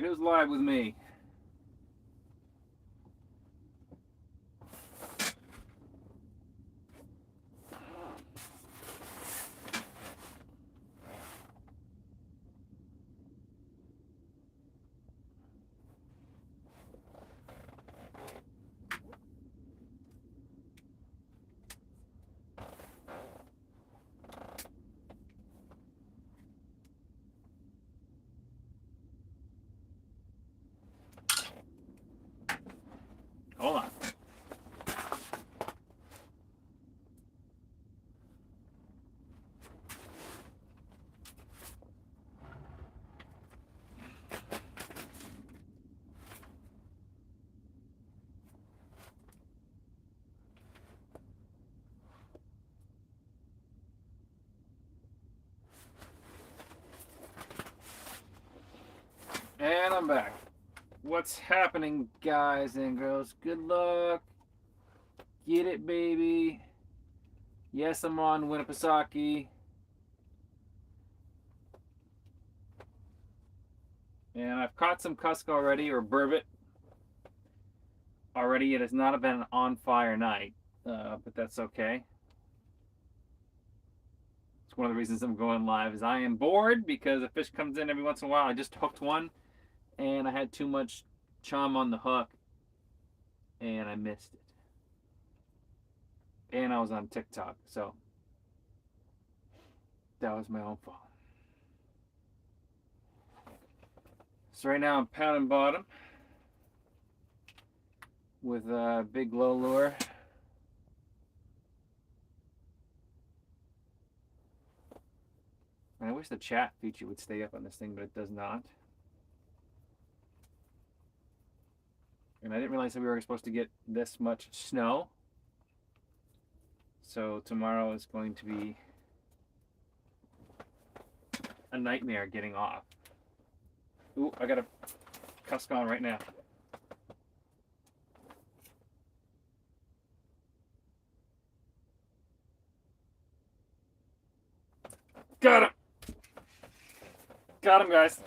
right, who's live with me? Hold on. And I'm back. What's happening, guys and girls? Good luck. Get it, baby. Yes, I'm on Winnipesaukee. And I've caught some Cusk already, or Burbot already. It has not been an on-fire night, but that's okay. It's one of the reasons I'm going live is I am bored because a fish comes in every once in a while. I just hooked one, and I had too much chum on the hook, and I missed it. And I was on TikTok, so that was my own fault. So right now I'm pounding bottom with a big low lure. And I wish the chat feature would stay up on this thing, but it does not. And I didn't realize that we were supposed to get this much snow. So tomorrow is going to be a nightmare getting off. Ooh, I got a Cusk on right now. Got him! Got him, guys.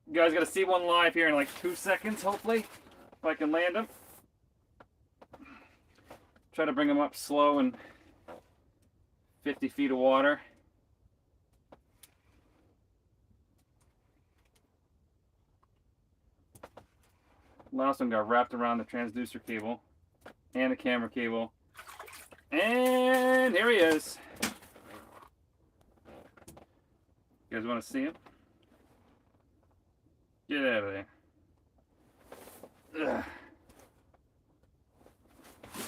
You guys got to see one live here in like 2 seconds, hopefully, if I can land him. Try to bring him up slow in 50 feet of water. Last one got wrapped around the transducer cable and the camera cable. And here he is. You guys want to see him? Get out of there. Ugh.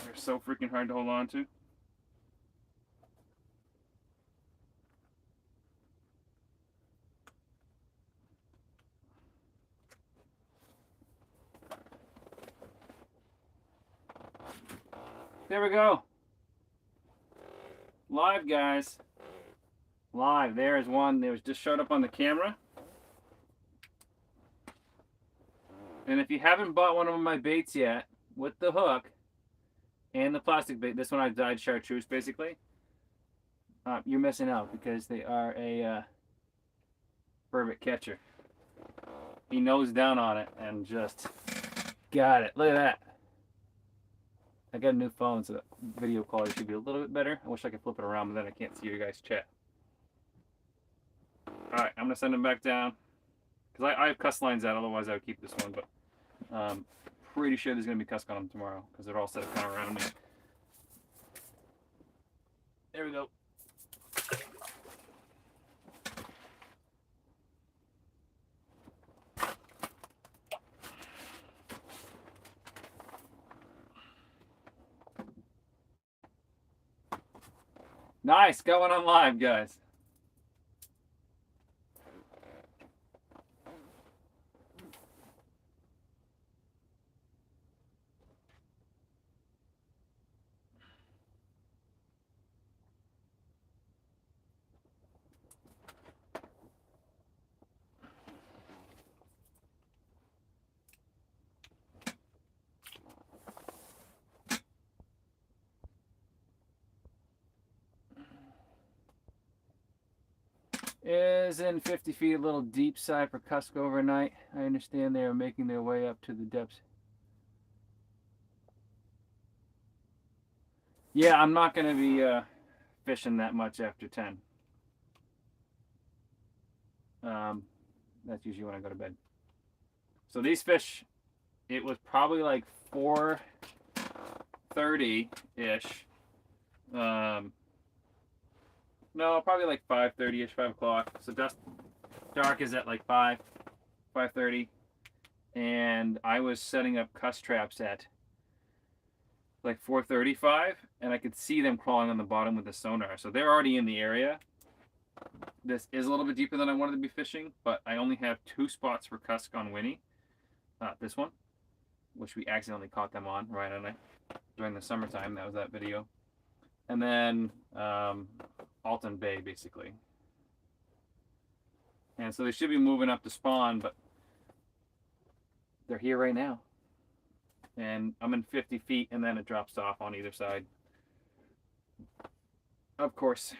They're so freaking hard to hold on to. There we go. Live, guys. Live. There is one that was just showed up on the camera. And if you haven't bought one of my baits yet, with the hook and the plastic bait, this one I dyed chartreuse basically, you're missing out because they are a burbot catcher. He nosed down on it and just got it. Look at that. I got a new phone, so the video quality should be a little bit better. I wish I could flip it around, but then I can't see your guys' chat. Alright, I'm going to send him back down. Because I have Cusk lines out, otherwise I would keep this one. But pretty sure there's going to be Cusk on them tomorrow, because they're all set up kind of around me. There we go. Nice, going on live, guys. is in 50 feet, a little deep side for Cusk overnight. I understand they are making their way up to the depths. Yeah, I'm not going to be fishing that much after 10. That's usually when I go to bed. So these fish, it was probably like 4:30-ish. No, probably like 5:30-ish, 5 o'clock. So dark is at like 5:30. And I was setting up cuss traps at like 4:35, and I could see them crawling on the bottom with the sonar. So they're already in the area. This is a little bit deeper than I wanted to be fishing, but I only have 2 spots for Cusk on Winnie. This one, which we accidentally caught them on, Ryan and I, during the summertime. That was that video. And then Alton Bay, basically. And so they should be moving up to spawn, but they're here right now. And I'm in 50 feet, and then it drops off on either side. Of course.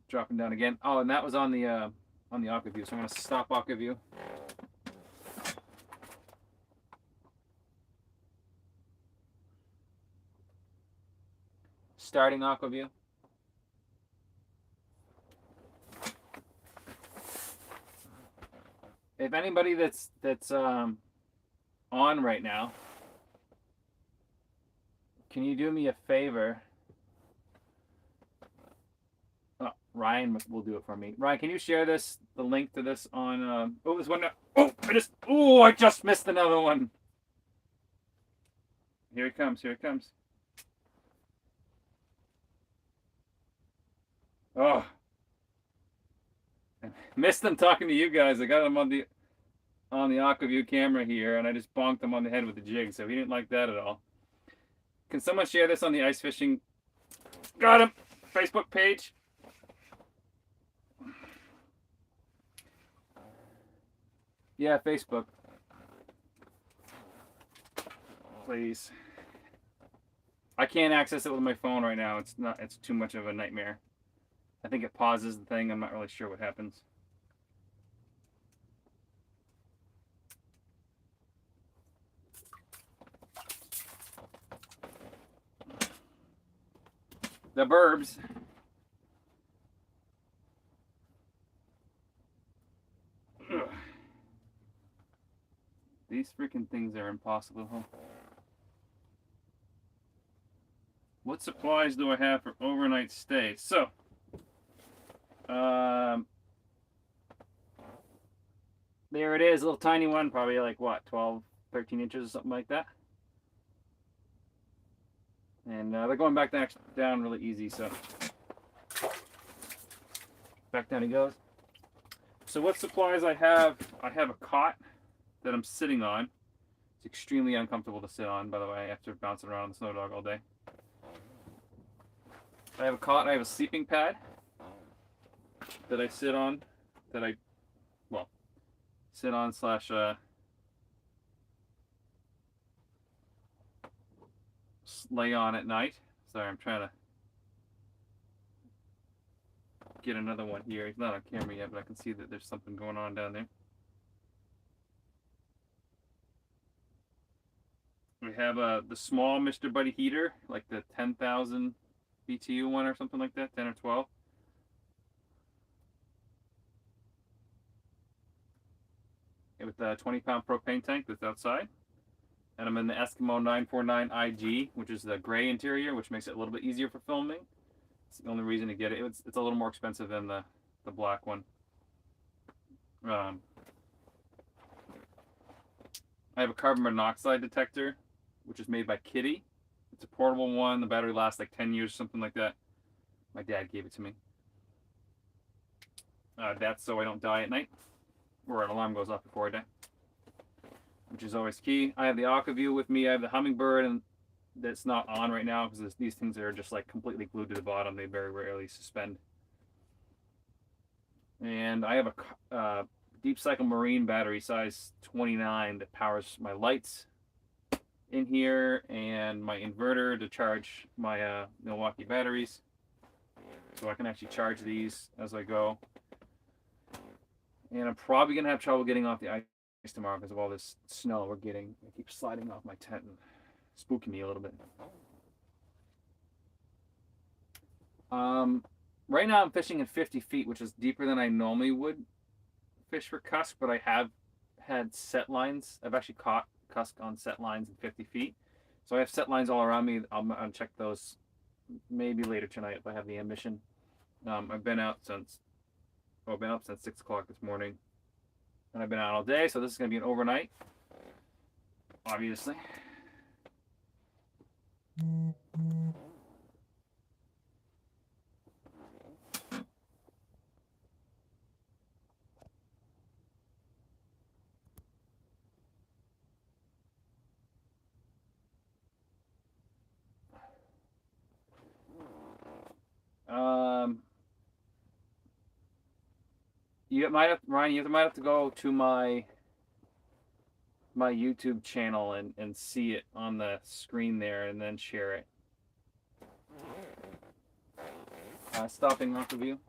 Dropping down again. Oh, and that was on the aqua view. So I'm going to stop aqua view. Starting aqua view. If anybody that's on right now, can you do me a favor? Oh, Ryan will do it for me. Ryan, can you share the link to this on? Oh, this one. I just missed another one. Here it comes. Here it comes. Oh, I missed them talking to you guys. I got them on the AquaView camera here, and I just bonked him on the head with the jig, so he didn't like that at all. Can someone share this on the ice fishing? Got him. Facebook page. Yeah, Facebook. Please. I can't access it with my phone right now. It's too much of a nightmare. I think it pauses the thing. I'm not really sure what happens. The Burbs. Ugh. These freaking things are impossible, huh? What supplies do I have for overnight stays? So, there it is, a little tiny one, probably like what, 12, 13 inches or something like that. And they're going back down really easy, so back down he goes. So what supplies I have a cot that I'm sitting on. It's extremely uncomfortable to sit on, by the way, after bouncing around on the snow dog all day. I have a cot, I have a sleeping pad that I sit on, sit on slash lay on at night. Sorry, I'm trying to get another one here. He's not on camera yet, but I can see that there's something going on down there. We have the small Mr. Buddy heater, like the 10,000 BTU one or something like that, 10 or 12. With the 20-pound propane tank that's outside. And I'm in the Eskimo 949 IG, which is the gray interior, which makes it a little bit easier for filming. It's the only reason to get it. It's a little more expensive than the black one. I have a carbon monoxide detector, which is made by Kitty. It's a portable one. The battery lasts like 10 years, something like that. My dad gave it to me. That's so I don't die at night, or an alarm goes off before I die, which is always key. I have the AquaView with me. I have the Hummingbird, and that's not on right now because these things are just like completely glued to the bottom. They very rarely suspend. And I have a Deep Cycle Marine battery, size 29, that powers my lights in here and my inverter to charge my Milwaukee batteries. So I can actually charge these as I go. And I'm probably going to have trouble getting off the ice tomorrow because of all this snow we're getting. It keeps sliding off my tent and spooking me a little bit. Right now I'm fishing at 50 feet, which is deeper than I normally would fish for Cusk, but I have had set lines. I've actually caught Cusk on set lines at 50 feet. So I have set lines all around me. I'll check those maybe later tonight if I have the ambition. I've been out since, I've been up since 6 o'clock this morning. And I've been out all day, so this is going to be an overnight, obviously. You might have, Ryan, you might have to go to my YouTube channel and see it on the screen there and then share it. Stopping off of you.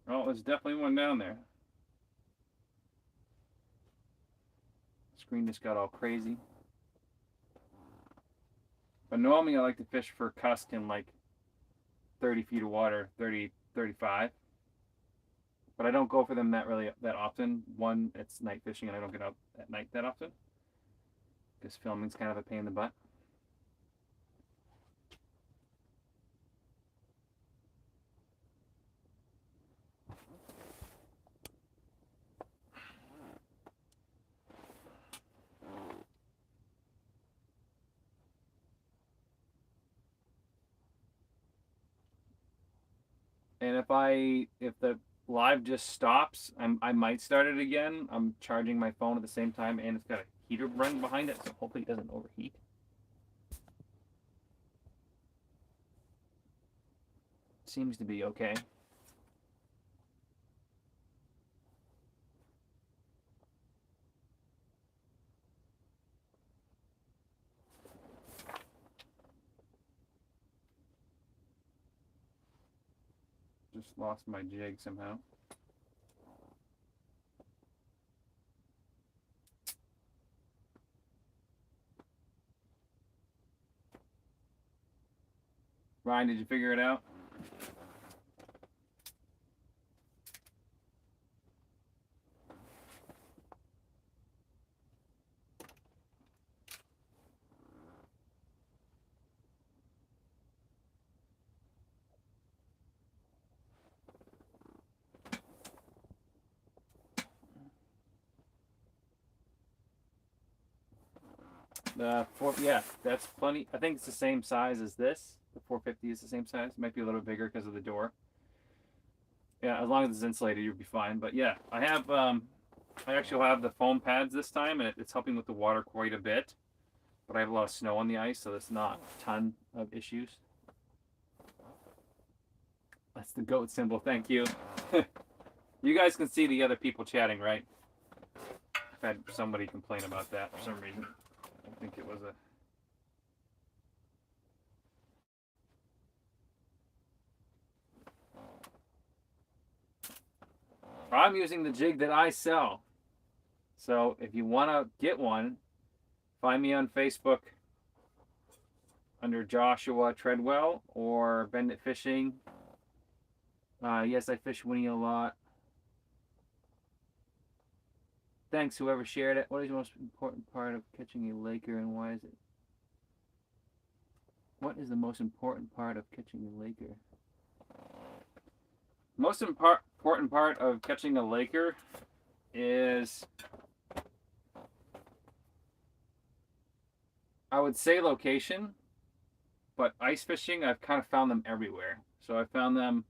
Oh, there's definitely one down there. Screen just got all crazy. But normally I like to fish for Cusk in like 30 feet of water, 30, 35. But I don't go for them that often. One, it's night fishing and I don't get out at night that often. Because filming's kind of a pain in the butt. And if the live just stops, I might start it again. I'm charging my phone at the same time, and it's got a heater running behind it, so hopefully it doesn't overheat. Seems to be okay. Just lost my jig somehow. Ryan, did you figure it out? Yeah, that's plenty. I think it's the same size as this. The 450 is the same size. It might be a little bigger because of the door. Yeah, as long as it's insulated, you'll be fine. But yeah, I actually have the foam pads this time, and it's helping with the water quite a bit. But I have a lot of snow on the ice, so there's not a ton of issues. That's the goat symbol. Thank you. You guys can see the other people chatting, right? I've had somebody complain about that for some reason. I think it was a... I'm using the jig that I sell. So if you want to get one, find me on Facebook under Joshua Treadwell or Bend It Fishing. Yes, I fish Winnie a lot. Thanks, whoever shared it. What is the most important part of catching a laker, and why is it? What is the most important part of catching a laker? Most important part of catching a laker is, I would say, location, but ice fishing, I've kind of found them everywhere. So I found them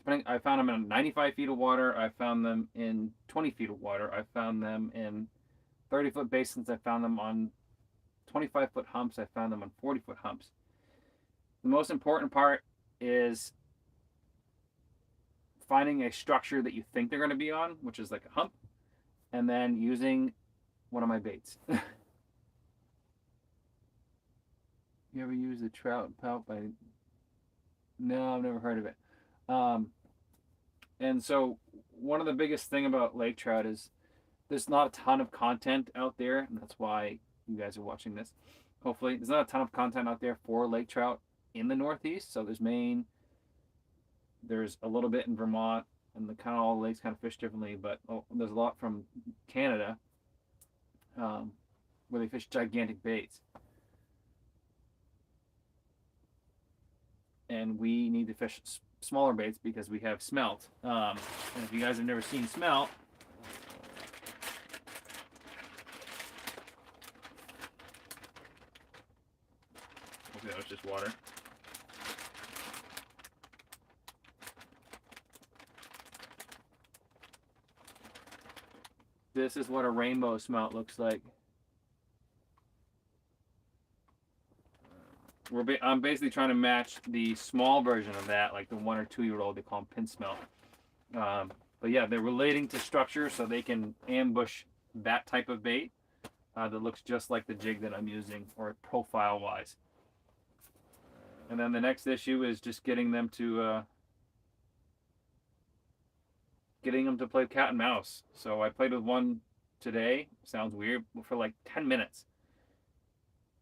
in 95 feet of water. I found them in 20 feet of water. I found them in 30-foot basins. I found them on 25-foot humps. I found them on 40-foot humps. The most important part is finding a structure that you think they're going to be on, which is like a hump, and then using one of my baits. You ever use the trout pout by? No, I've never heard of it. And so one of the biggest thing about lake trout is there's not a ton of content out there, and that's why you guys are watching this. Hopefully, there's not a ton of content out there for lake trout in the Northeast. So there's Maine, there's a little bit in Vermont, and the kind of all the lakes kind of fish differently. But there's a lot from Canada where they fish gigantic baits, and we need to fish smaller baits because we have smelt. And if you guys have never seen smelt, okay, that was just water. This is what a rainbow smelt looks like. I'm basically trying to match the small version of that, like the 1 or 2 year old. They call them pin smelt. But yeah, they're relating to structure, so they can ambush that type of bait that looks just like the jig that I'm using, or profile wise. And then the next issue is just getting them to play cat and mouse. So I played with one today. Sounds weird, for like 10 minutes.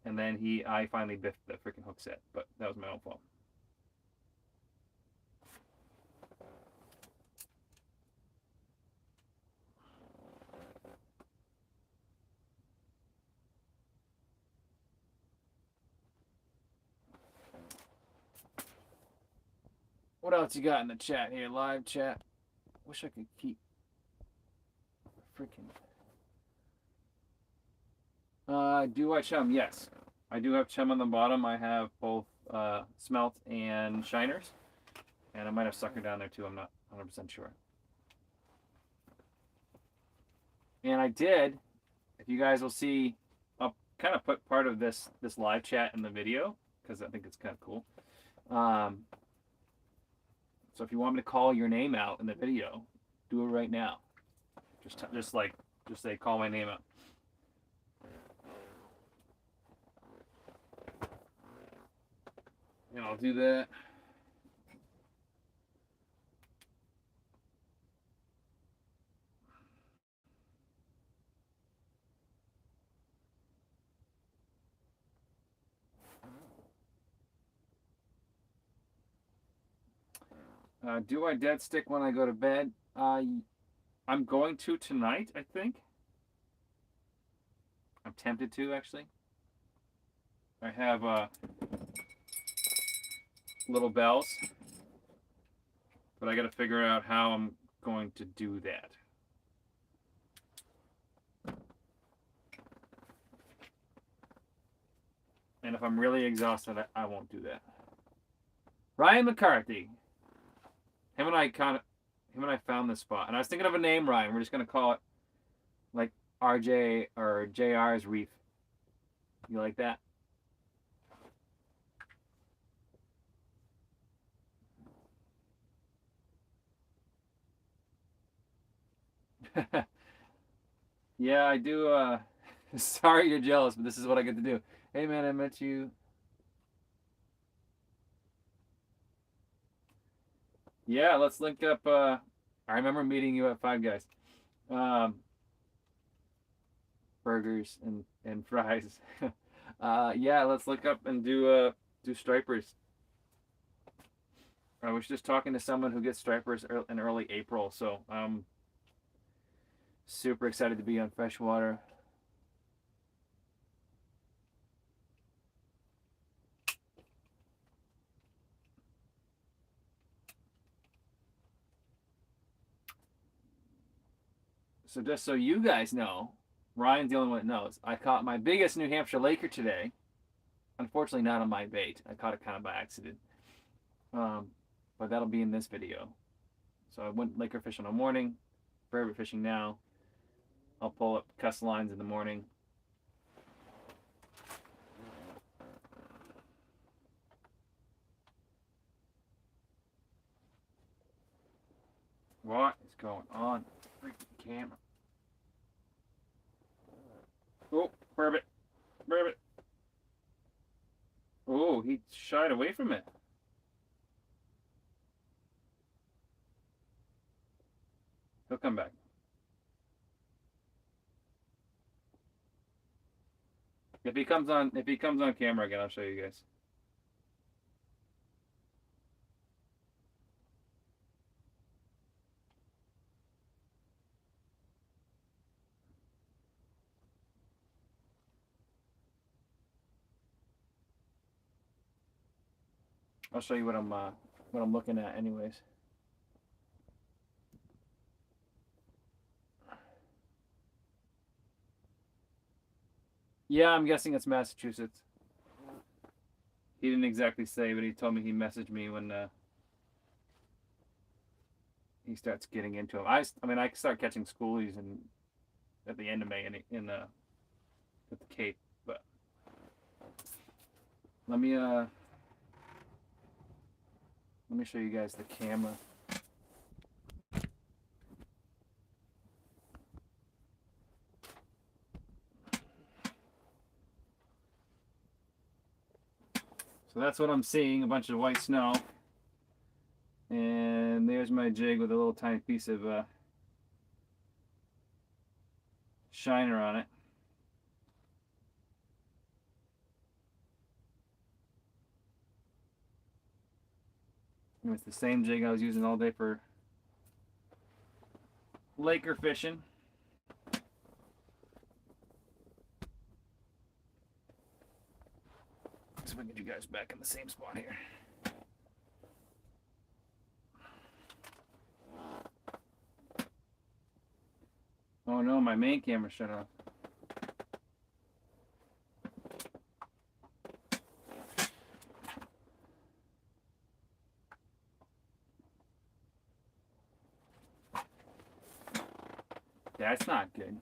And then I finally biffed the freaking hook set, but that was my own fault. What else you got in the chat here? Live chat. Wish I could keep freaking. Do I chum? Yes. I do have chum on the bottom. I have both smelt and shiners. And I might have sucker down there too. I'm not 100% sure. And I did, if you guys will see, I'll kind of put part of this live chat in the video because I think it's kind of cool. So if you want me to call your name out in the video, do it right now. Just say call my name out. And I'll do that. Do I dead stick when I go to bed? I'm going to tonight, I think. I'm tempted to, actually. I have little bells, but I got to figure out how I'm going to do that. And if I'm really exhausted, I won't do that. Ryan McCarthy. Him and I found this spot, and I was thinking of a name, Ryan. We're just gonna call it like RJ or JR's Reef. You like that? Yeah, I do. Sorry you're jealous, but this is what I get to do. Hey man, I met you. Yeah, let's link up. I remember meeting you at Five Guys. Burgers and fries. Yeah, let's look up and do stripers. I was just talking to someone who gets stripers in early April, so I'm super excited to be on freshwater. So just so you guys know, Ryan's the only one that knows. I caught my biggest New Hampshire laker today. Unfortunately, not on my bait. I caught it kind of by accident. But that'll be in this video. So I went laker fishing in the morning, burbot fishing now. I'll pull up Cusk lines in the morning. going on? Freaking camera. Oh, Burbot. Burbot. Oh, he shied away from it. He'll come back. If he comes on camera again, I'll show you guys. I'll show you what I'm looking at anyways. Yeah, I'm guessing it's Massachusetts. He didn't exactly say, but he told me he messaged me when he starts getting into them. I mean, I start catching schoolies at the end of May at the Cape, but let me show you guys the camera. So that's what I'm seeing, a bunch of white snow. And there's my jig with a little tiny piece of shiner on it. And it's the same jig I was using all day for laker fishing. So we can get you guys back in the same spot here. Oh no, my main camera shut off. That's not good.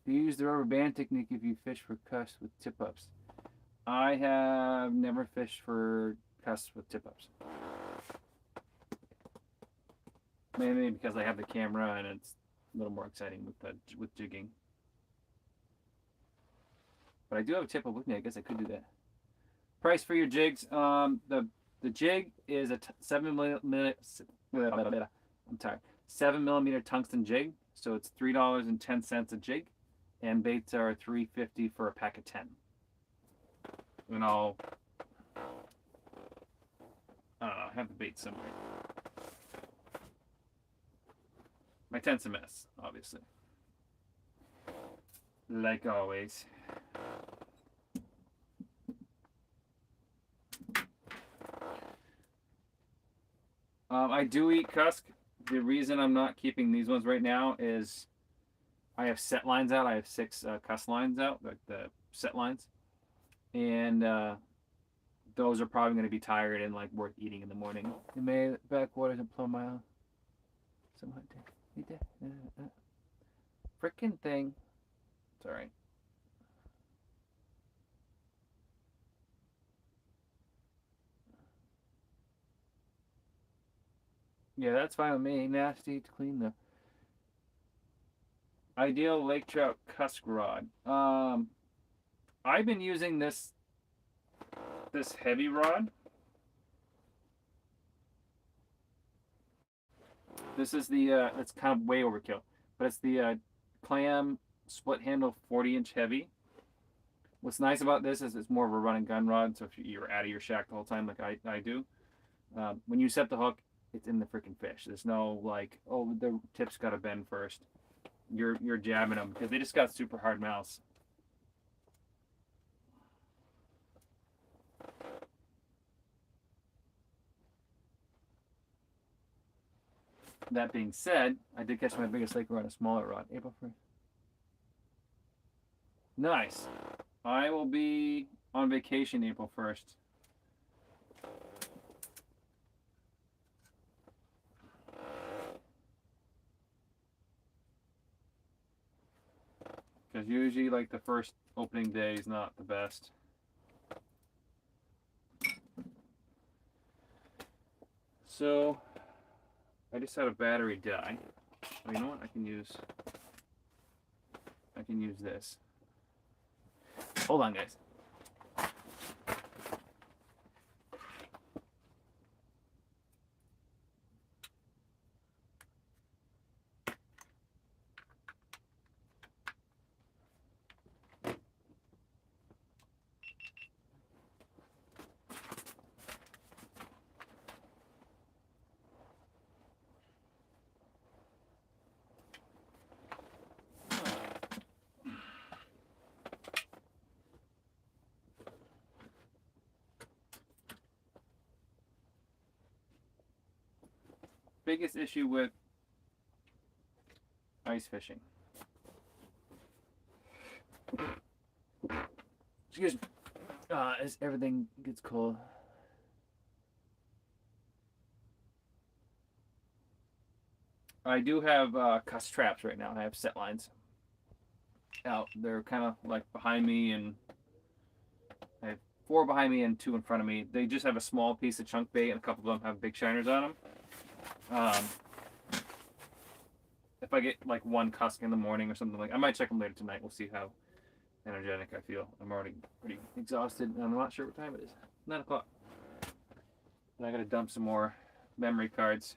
You use the rubber band technique if you fish for cusk with tip-ups. I have never fished for cusk with tip-ups. Mainly because I have the camera and it's a little more exciting with jigging. But I do have a tip-up with me. I guess I could do that. Price for your jigs. The jig is a 7mm tungsten jig, so it's $3.10 a jig, and baits are $3.50 for a pack of 10. And I don't know, I have the bait somewhere. My tent's a mess, obviously, like always. I do eat cusk. The reason I'm not keeping these ones right now is I have set lines out. I have 6 cusk lines out, like the set lines. And those are probably going to be tired and like worth eating in the morning. You may backwaters and plumb mile. Somewhat frickin' thing. It's alright. Yeah, that's fine with me. Nasty to clean though. Ideal lake trout cusk rod. I've been using this heavy rod. This is the it's kind of way overkill, but it's the clam split handle 40-inch heavy. What's nice about this is it's more of a run and gun rod, so if you're out of your shack the whole time like I do, when you set the hook, it's in the freaking fish. There's no like, oh, the tip's got to bend first. You're jabbing them because they just got super hard mouths. That being said, I did catch my biggest lake rod, a smaller rod, April 1st. Nice. I will be on vacation April 1st. Because usually like the first opening day is not the best. So I just had a battery die. Oh, you know what? I can use this. Hold on, guys. Biggest issue with ice fishing. Excuse me. As everything gets cold. I do have Cusk traps right now. I have set lines out. They're kind of like behind me, and I have 4 behind me and 2 in front of me. They just have a small piece of chunk bait, and a couple of them have big shiners on them. If I get like 1 Cusk in the morning or something I might check them later tonight. We'll see how energetic I feel. I'm already pretty exhausted, and I'm not sure what time it is. 9 o'clock. And I gotta dump some more memory cards.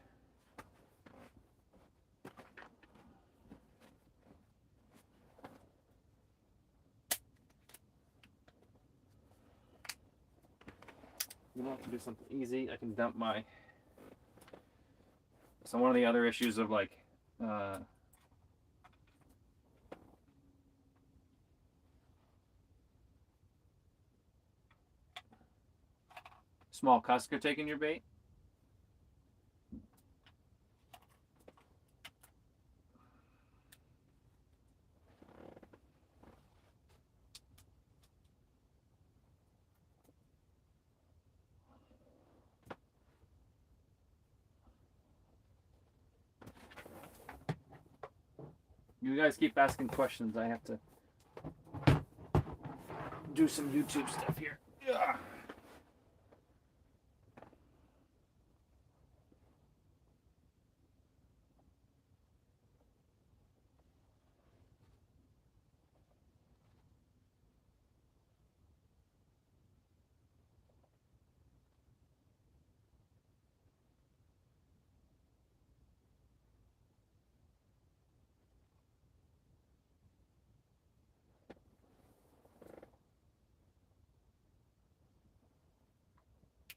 You know, I can do something easy. I can dump my. So one of the other issues of like, small Cusk are taking your bait. You guys keep asking questions. I have to do some YouTube stuff here. Ugh.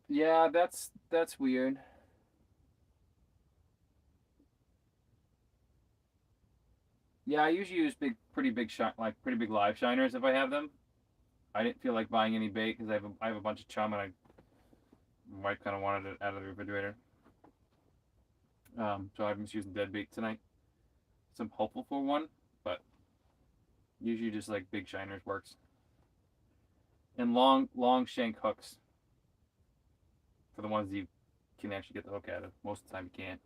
Yeah, that's weird. Yeah, I usually use pretty big live shiners if I have them. I didn't feel like buying any bait because I have a bunch of chum, and my wife kind of wanted it out of the refrigerator. So I'm just using dead bait tonight. So I'm hopeful for one, but usually just like big shiners works. And long shank hooks for the ones you can actually get the hook out of. Most of the time you can't.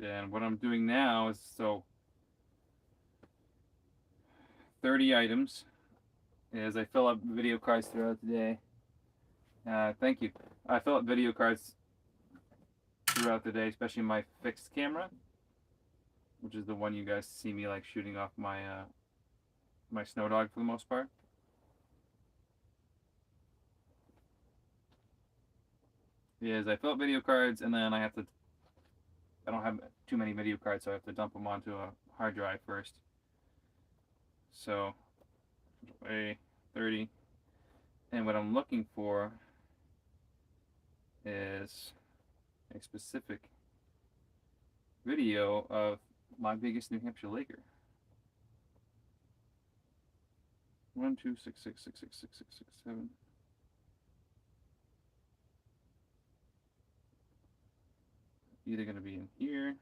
And what I'm doing now is 30 items is I fill up video cards throughout the day. Thank you. I fill up video cards throughout the day, especially my fixed camera, which is the one you guys see me like shooting off my my snow dog for the most part. Is I fill up video cards, and then I don't have too many video cards, so I have to dump them onto a hard drive first. So, 30. And what I'm looking for is a specific video of my biggest New Hampshire laker. 1, 2, 6, 6, 6, 6, 6, 6, 6, 7. Either going to be in here.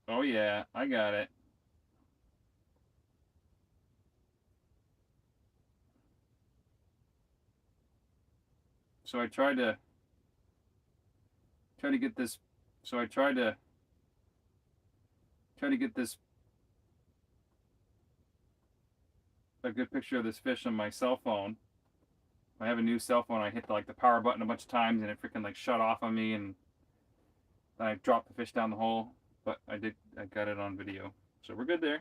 Oh yeah, I got it. So I tried to get this. So I tried to get this a good picture of this fish on my cell phone. I have a new cell phone. I hit like the power button a bunch of times and it freaking like shut off on me, and I dropped the fish down the hole. But I got it on video, so we're good there.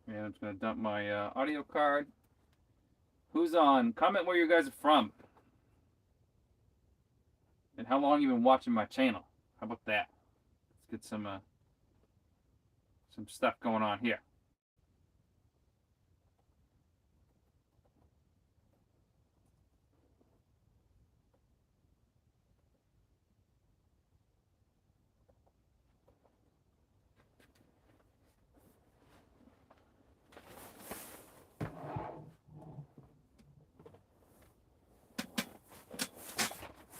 And I'm just gonna dump my audio card. Who's on? Comment where you guys are from and how long you've been watching my channel. How about that? Let's get some stuff going on here.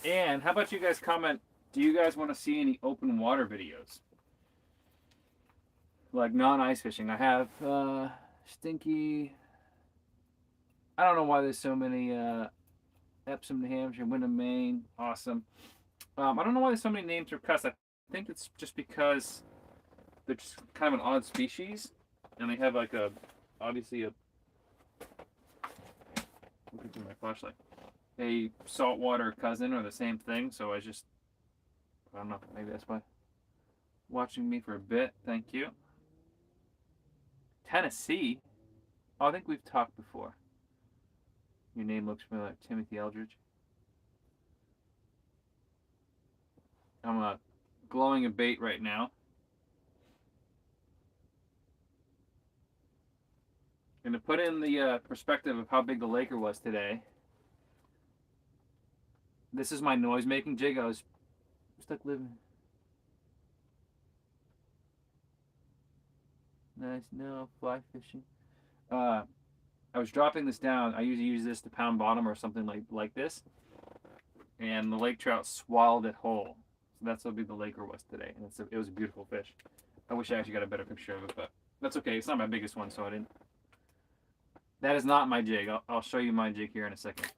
And how about you guys comment? Do you guys want to see any open water videos? Like non-ice fishing. I have Stinky. I don't know why there's so many Epsom, New Hampshire, Wyndham, Maine. Awesome. I don't know why there's so many names for Cusk. I think it's just because they're just kind of an odd species, and they have like obviously a. Look at my flashlight. A saltwater cousin or the same thing. So I don't know. Maybe that's why. Watching me for a bit. Thank you. Tennessee. Oh, I think we've talked before. Your name looks familiar, like Timothy Eldridge. I'm glowing a bait right now. And to put in the perspective of how big the Laker was today, this is my noise making jig. I was stuck living. Nice, no fly fishing. I was dropping this down. I usually use this to pound bottom or something like this, and the lake trout swallowed it whole. So that's how big the Laker was today, and it was a beautiful fish. I wish I actually got a better picture of it, but that's okay. It's not my biggest one, so I didn't. That is not my jig. I'll show you my jig here in a second.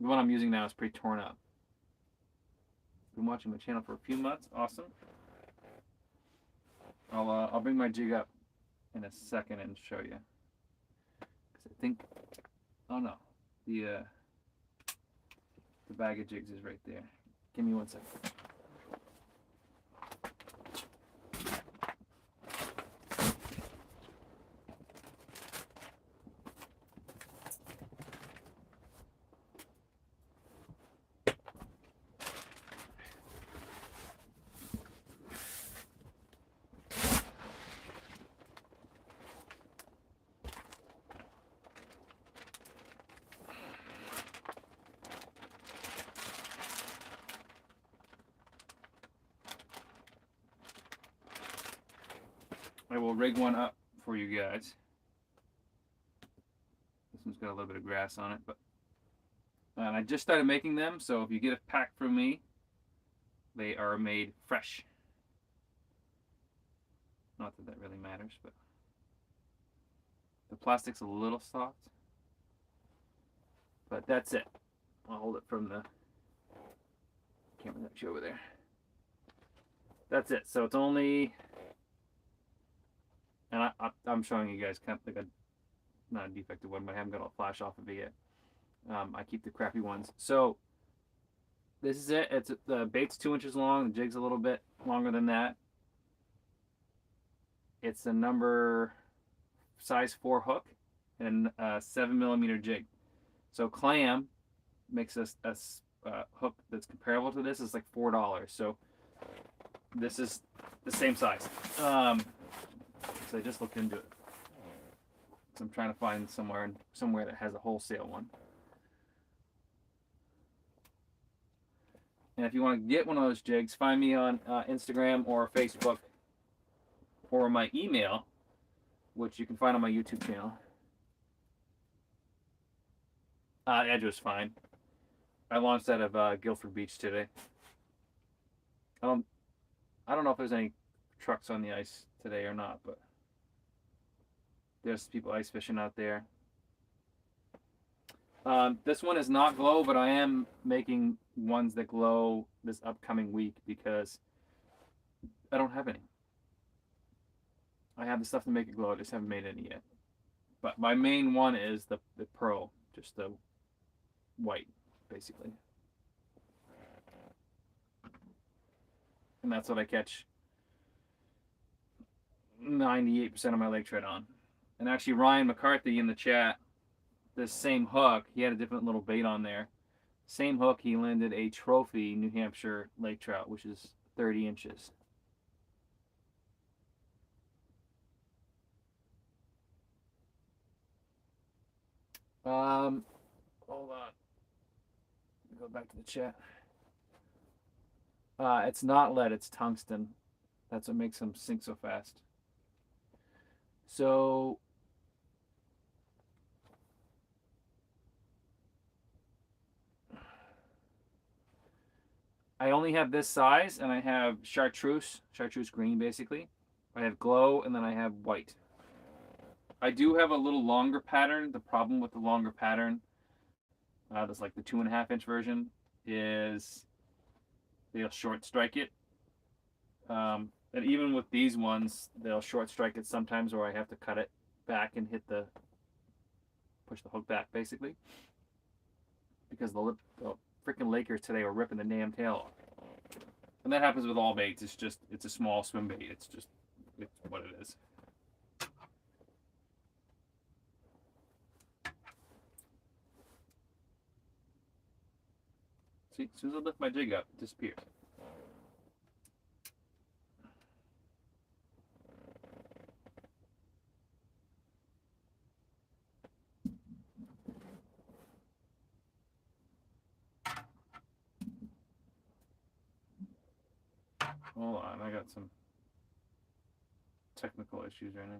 The one I'm using now is pretty torn up. Been watching my channel for a few months. Awesome. I'll bring my jig up in a second and show you. Cause I think, oh no, the bag of jigs is right there. Give me 1 second. I will rig one up for you guys. This one's got a little bit of grass on it, but and I just started making them, so if you get a pack from me, they are made fresh. Not that that really matters, but the plastic's a little soft. But that's it. I'll hold it from the camera that's over there. That's it. So it's only, and I'm showing you guys kind of like not a defective one, but I haven't got a flash off of it yet. I keep the crappy ones. So this is it. The bait's 2 inches long. The jig's a little bit longer than that. It's a number size 4 hook and a 7mm jig. So clam makes a hook that's comparable to this is like $4. So this is the same size. So I just looked into it. So I'm trying to find somewhere that has a wholesale one. And if you want to get one of those jigs, find me on Instagram or Facebook or my email, which you can find on my YouTube channel. The edge was fine. I launched out of Guilford Beach today. I don't know if there's any trucks on the ice today or not, but there's people ice fishing out there. This one is not glow, but I am making ones that glow this upcoming week because I don't have any. I have the stuff to make it glow, I just haven't made any yet. But my main one is the pearl, just the white, basically. And that's what I catch 98% of my lake trout on. And actually Ryan McCarthy in the chat, this same hook, he had a different little bait on there. Same hook, he landed a trophy New Hampshire lake trout, which is 30 inches. Hold on. Go back to the chat. It's not lead, it's tungsten. That's what makes them sink so fast. So I only have this size, and I have chartreuse green basically. I have glow, and then I have white. I do have a little longer pattern. The problem with the longer pattern, that's like the 2.5 inch version, is they'll short strike it. And even with these ones, they'll short strike it sometimes, or I have to cut it back and push the hook back basically, because the freaking Lakers today are ripping the damn tail off. And that happens with all baits. It's a small swim bait. It's what it is. See, as soon as I lift my jig up, it disappears. Hold on, I got some technical issues right now.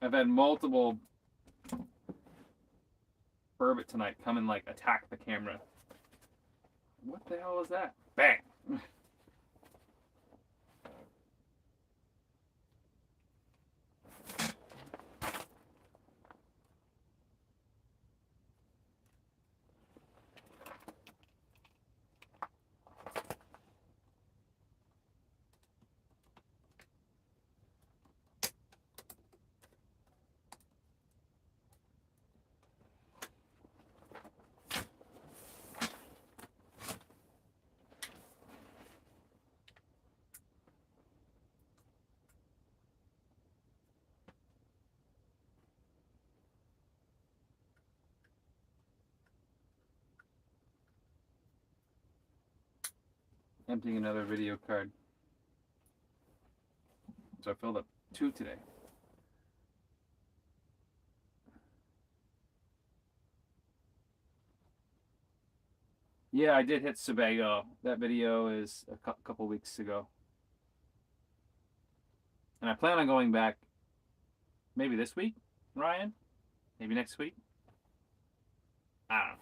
I've had multiple Burbot tonight come and like attack the camera. What the hell is that? Bang! Emptying another video card. So I filled up 2 today. Yeah, I did hit Sebago. That video is a couple weeks ago. And I plan on going back maybe this week, Ryan? Maybe next week? I don't know.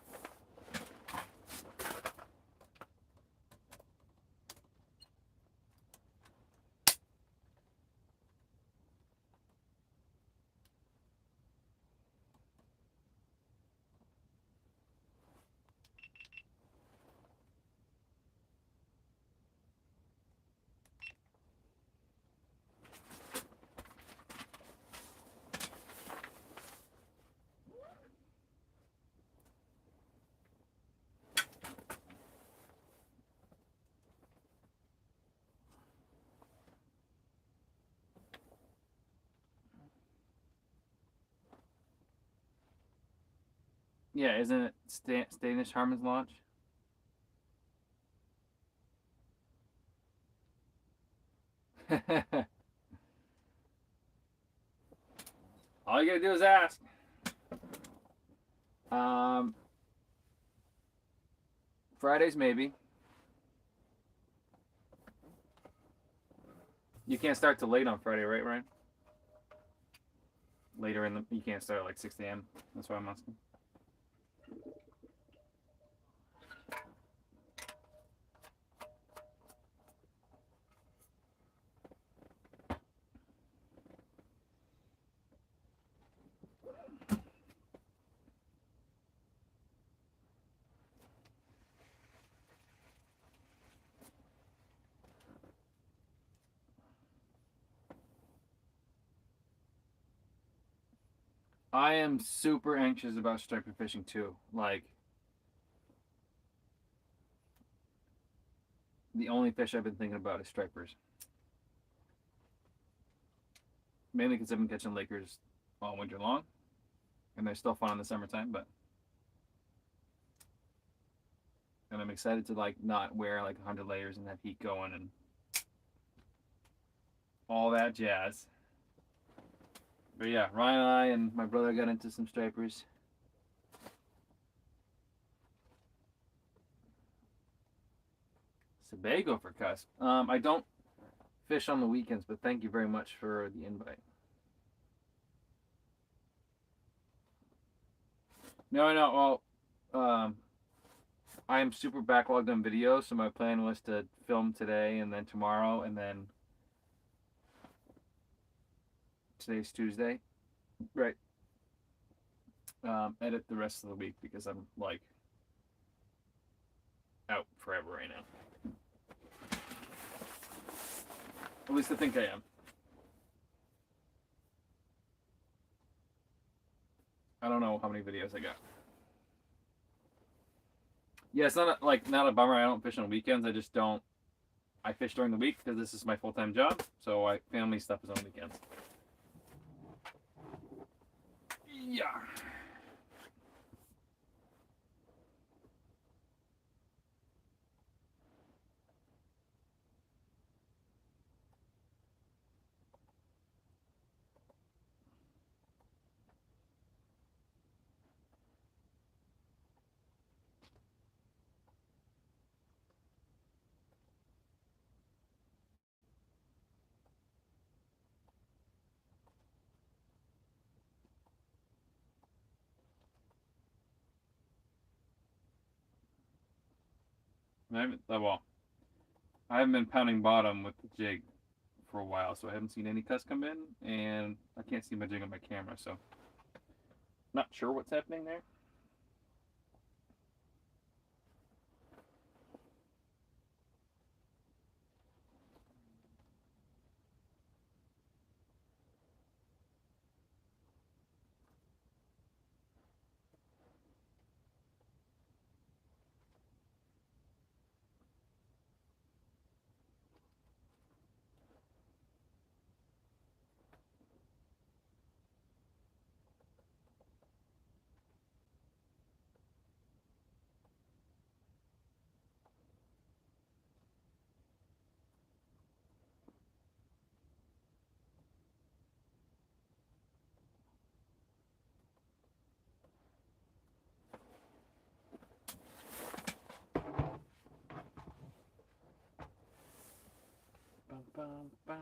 Yeah, isn't it Stanish Harmon's launch? All you gotta do is ask. Um, Fridays maybe. You can't start till late on Friday, right, Ryan? Later in the you can't start at like 6 a.m. That's why I'm asking. I am super anxious about striper fishing too. Like the only fish I've been thinking about is stripers. Mainly because I've been catching Lakers all winter long, and they're still fun in the summertime. But and I'm excited to like not wear like 100 layers and have heat going and all that jazz. But yeah, Ryan and I and my brother got into some stripers. Sebago for Cusk. I don't fish on the weekends, but thank you very much for the invite. No. Well, I am super backlogged on videos, so my plan was to film today and then tomorrow, and then today's Tuesday, right? Edit the rest of the week because I'm like out forever right now. At least I think I am. I don't know how many videos I got. Yeah, it's not not a bummer. I don't fish on weekends. I just don't. I fish during the week because this is my full time job. So family stuff is on weekends. Yeah. I haven't been pounding bottom with the jig for a while, so I haven't seen any cuss come in, and I can't see my jig on my camera, so not sure what's happening there. Bum, bum, bum.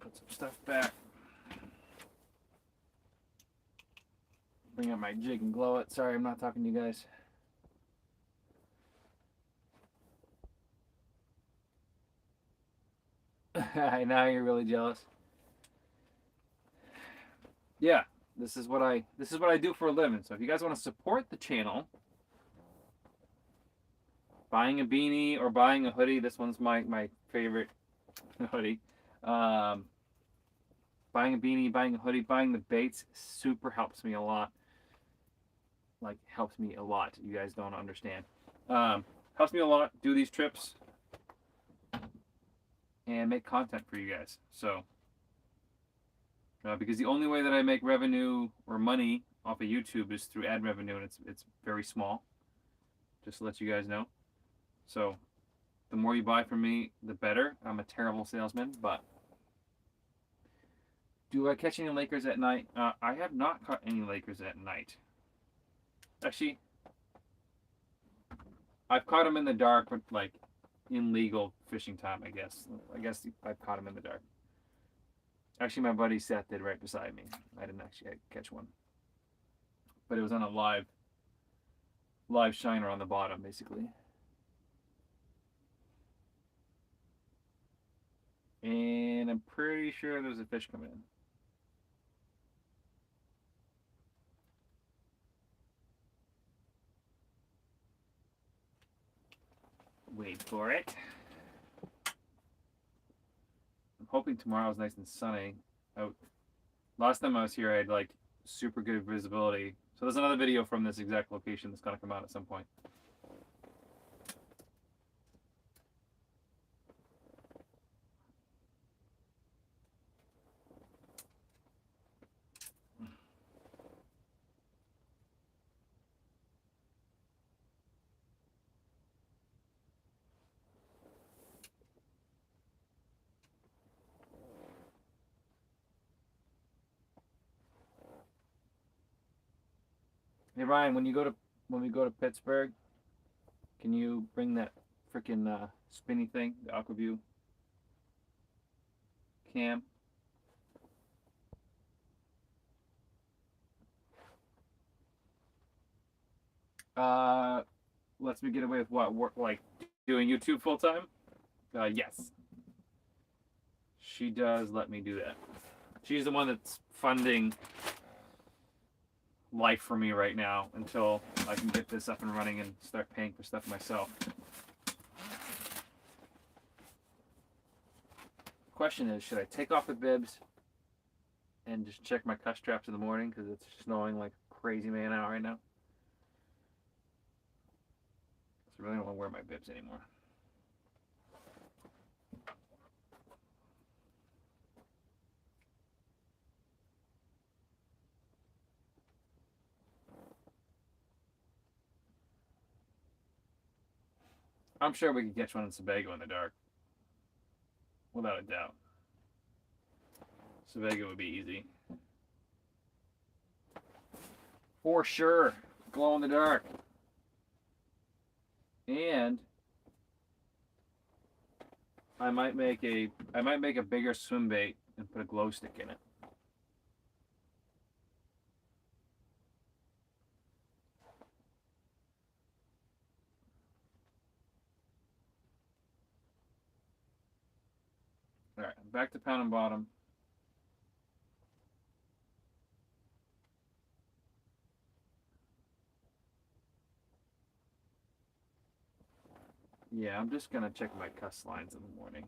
Put some stuff back. Bring up my jig and glow it. Sorry, I'm not talking to you guys. Now you're really jealous. Yeah, this is what I do for a living. So if you guys want to support the channel, buying a beanie or buying a hoodie. This one's my favorite hoodie. Buying a beanie, buying a hoodie, buying the baits super helps me a lot. Like helps me a lot. You guys don't understand. Helps me a lot. Do these trips and make content for you guys. So because the only way that I make revenue or money off of YouTube is through ad revenue, and it's very small. Just to let you guys know. So the more you buy from me, the better. I'm a terrible salesman, but do I catch any Lakers at night? I have not caught any Lakers at night. Actually, I've caught them in the dark, but like in legal fishing time, I guess. I guess I've caught them in the dark. Actually, my buddy Seth did right beside me. I didn't actually catch one, but it was on a live shiner on the bottom, basically. And I'm pretty sure there's a fish coming in. Wait for it. I'm hoping tomorrow's nice and sunny out. Last time I was here, I had like super good visibility. So there's another video from this exact location that's gonna come out at some point. Hey Ryan, when we go to Pittsburgh, can you bring that freaking spinny thing, the Aquaview cam? Lets me get away with what? Work like doing YouTube full time? Yes. She does let me do that. She's the one that's funding life for me right now until I can get this up and running and start paying for stuff myself. Question is, should I take off the bibs and just check my cuss traps in the morning because it's snowing like crazy man out right now? So I really don't want to wear my bibs anymore. I'm sure we could catch one in Sebago in the dark. Without a doubt. Sebago would be easy. For sure. Glow in the dark. And I might make a bigger swim bait and put a glow stick in it. Alright, back to pound and bottom. Yeah, I'm just gonna check my cuss lines in the morning.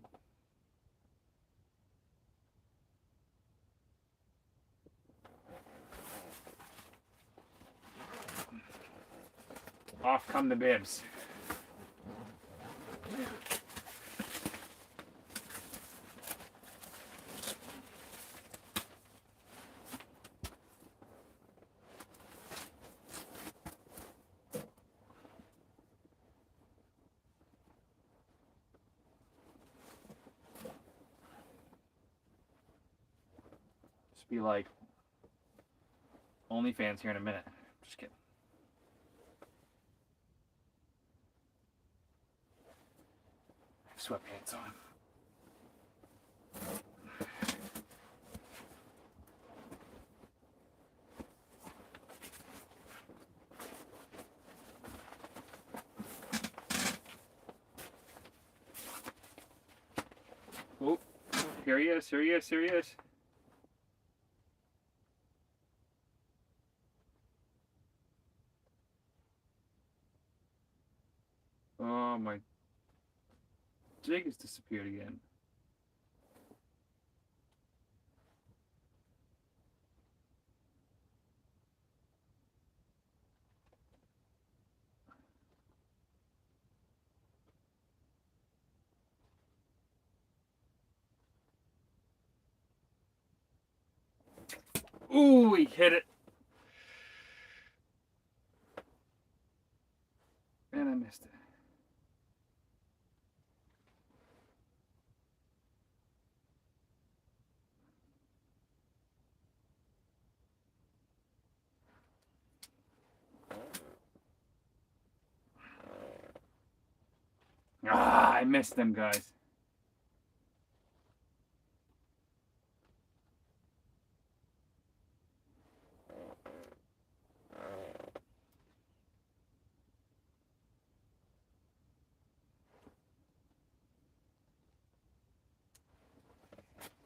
Off come the bibs. Just be like OnlyFans here in a minute. Just kidding. I have sweatpants on. Oh, here he is, here he is, here he is. Oh, my jig has disappeared again. he hit it. And I missed it. Ah, I missed them, guys.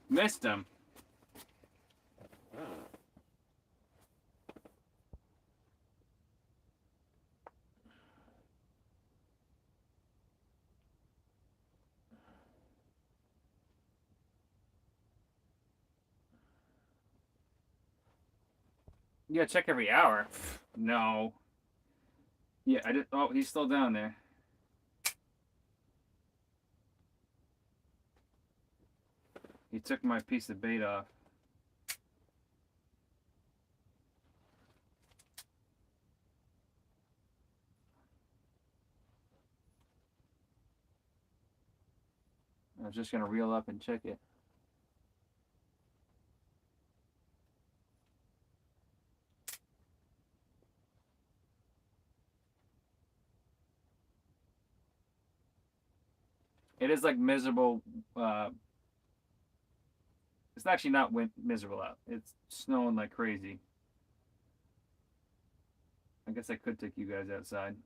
Missed them. You gotta check every hour. No. Yeah, I did. Oh, he's still down there. He took my piece of bait off. I was just gonna reel up and check it. It is like miserable. It's actually not miserable out. It's snowing like crazy. I guess I could take you guys outside.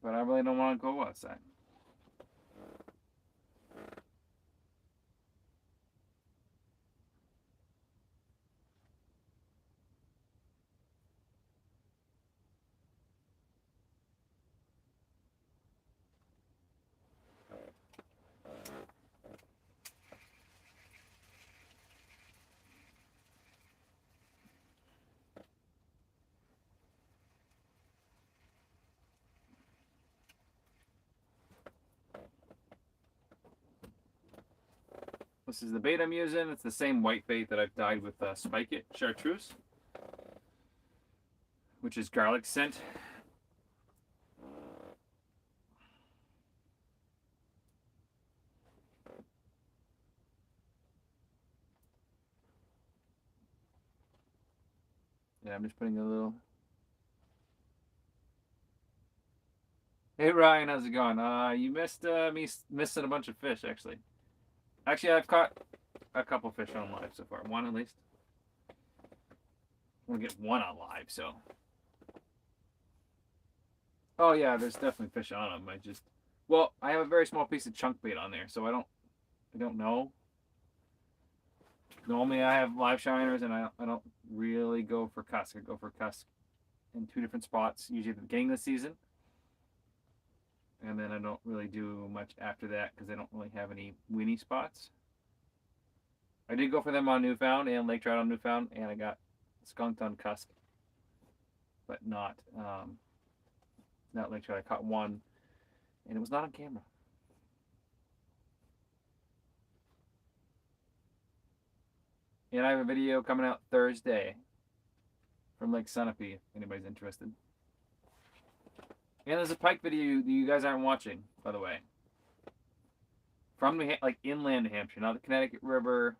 But I really don't want to go outside. This is the bait I'm using. It's the same white bait that I've dyed with Spike It Chartreuse, which is garlic scent. Yeah, I'm just putting a little. Hey Ryan, how's it going? You missed me missing a bunch of fish actually. Actually, I've caught a couple fish on live so far. One at least. I'm gonna get one on live, so. Oh yeah, there's definitely fish on them. Well, I have a very small piece of chunk bait on there, so I don't know. Normally I have live shiners, and I don't really go for Cusk. I go for Cusk in 2 different spots, usually at the beginning of the season, and then I don't really do much after that because I don't really have any weenie spots. I did go for them on Newfound and lake trout on Newfound, and I got skunked on Cusk, but not lake trout. I caught one, and it was not on camera. And I have a video coming out Thursday from Lake Sunapee, if anybody's interested. And there's a pike video that you guys aren't watching, by the way. From like inland New Hampshire, not the Connecticut River.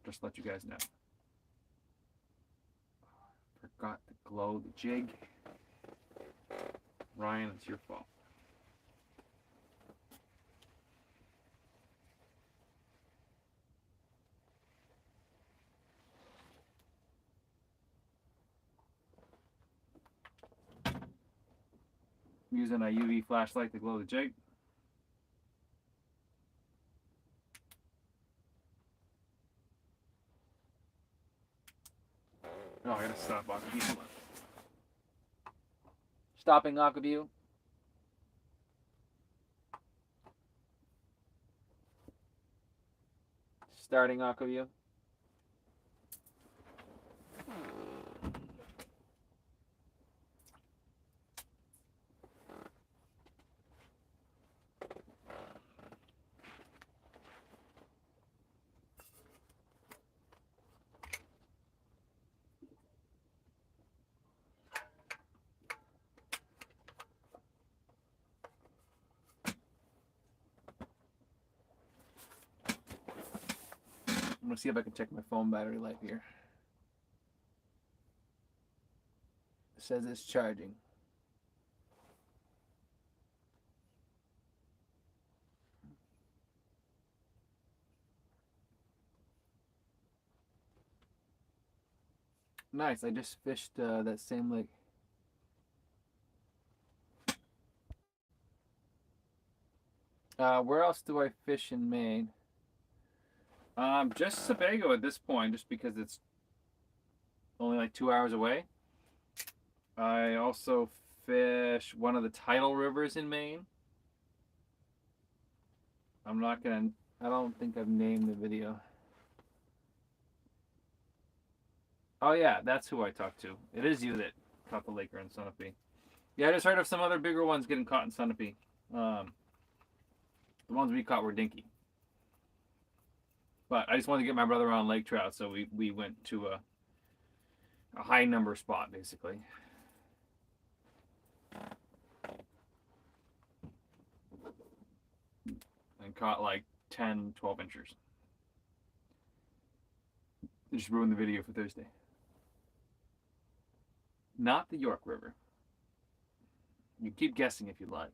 Just to let you guys know. Forgot to glow the jig. Ryan, it's your fault. I'm using a UV flashlight to glow the jig. Oh, I gotta stop Aquaview. Stopping Aquaview. Starting Aquaview. I'm gonna see if I can check my phone battery life here. It says it's charging. Nice. I just fished that same lake. Where else do I fish in Maine? Just Sebago at this point, just because it's only like 2 hours away. I also fish one of the tidal rivers in Maine. I don't think I've named the video. Oh yeah, that's who I talked to. It is you that caught the laker in Sunapee. Yeah, I just heard of some other bigger ones getting caught in Sunapee. The ones we caught were dinky. But I just wanted to get my brother on lake trout, so we went to a high number spot, basically. And caught like 10, 12 inchers. It just ruined the video for Thursday. Not the York River. You keep guessing if you like.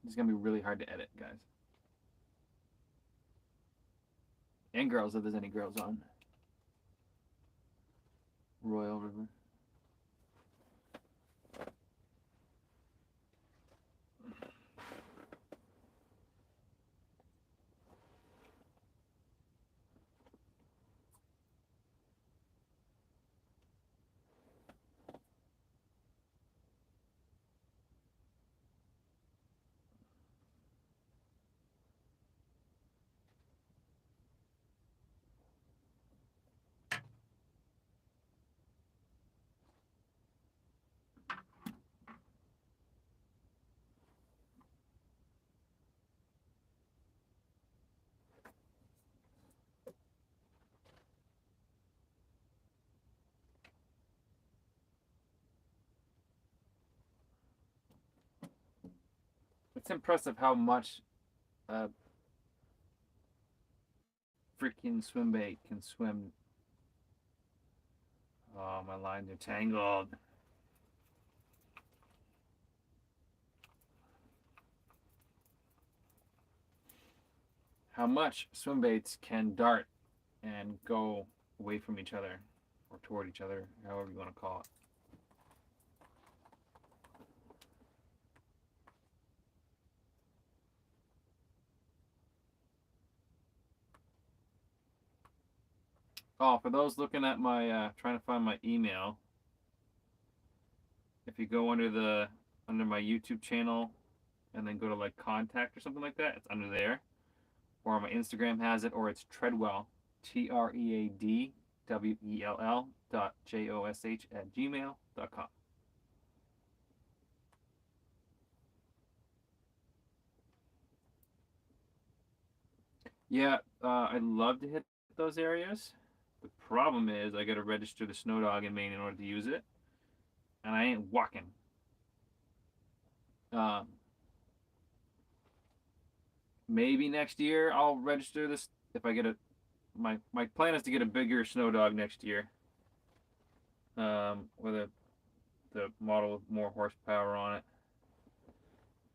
It's gonna be really hard to edit, guys. And girls, if there's any girls on. Royal River. It's impressive how much freaking swim bait can swim. Oh, my lines are tangled. How much swim baits can dart and go away from each other or toward each other, however you want to call it. Oh, for those looking at my trying to find my email, if you go under my YouTube channel and then go to like contact or something like that, it's under there. Or my Instagram has it, or it's Treadwell, TREADWELL.JOSH@gmail.com. Yeah, I'd love to hit those areas. The problem is I got to register the snow dog in Maine in order to use it, and I ain't walking. Maybe next year I'll register this if I get a. My plan is to get a bigger snow dog next year. With the model with more horsepower on it.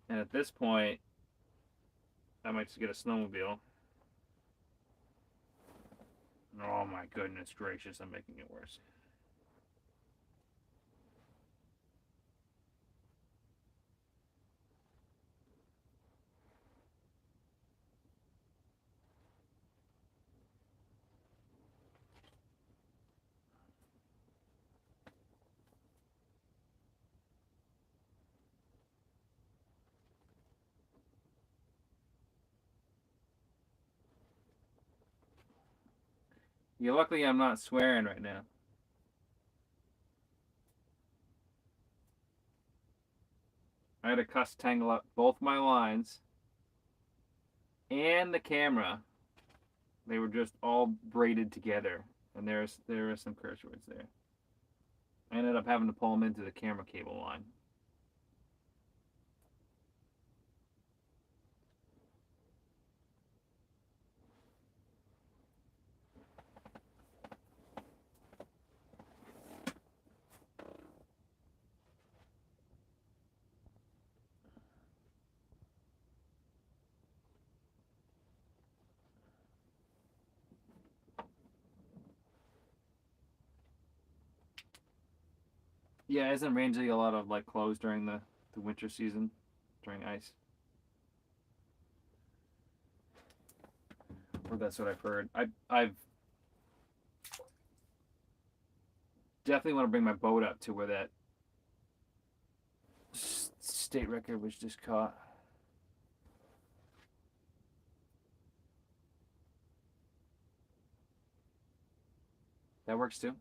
And at this point, I might just get a snowmobile. Oh my goodness gracious, I'm making it worse. Yeah, luckily I'm not swearing right now. I had to Cusk tangle up both my lines and the camera. They were just all braided together, and there are some curse words there. I ended up having to pull them into the camera cable line. Yeah, isn't Rangeley a lot of like closed during the winter season, during ice? Or that's what I've heard. I've definitely want to bring my boat up to where that state record was just caught. That works too.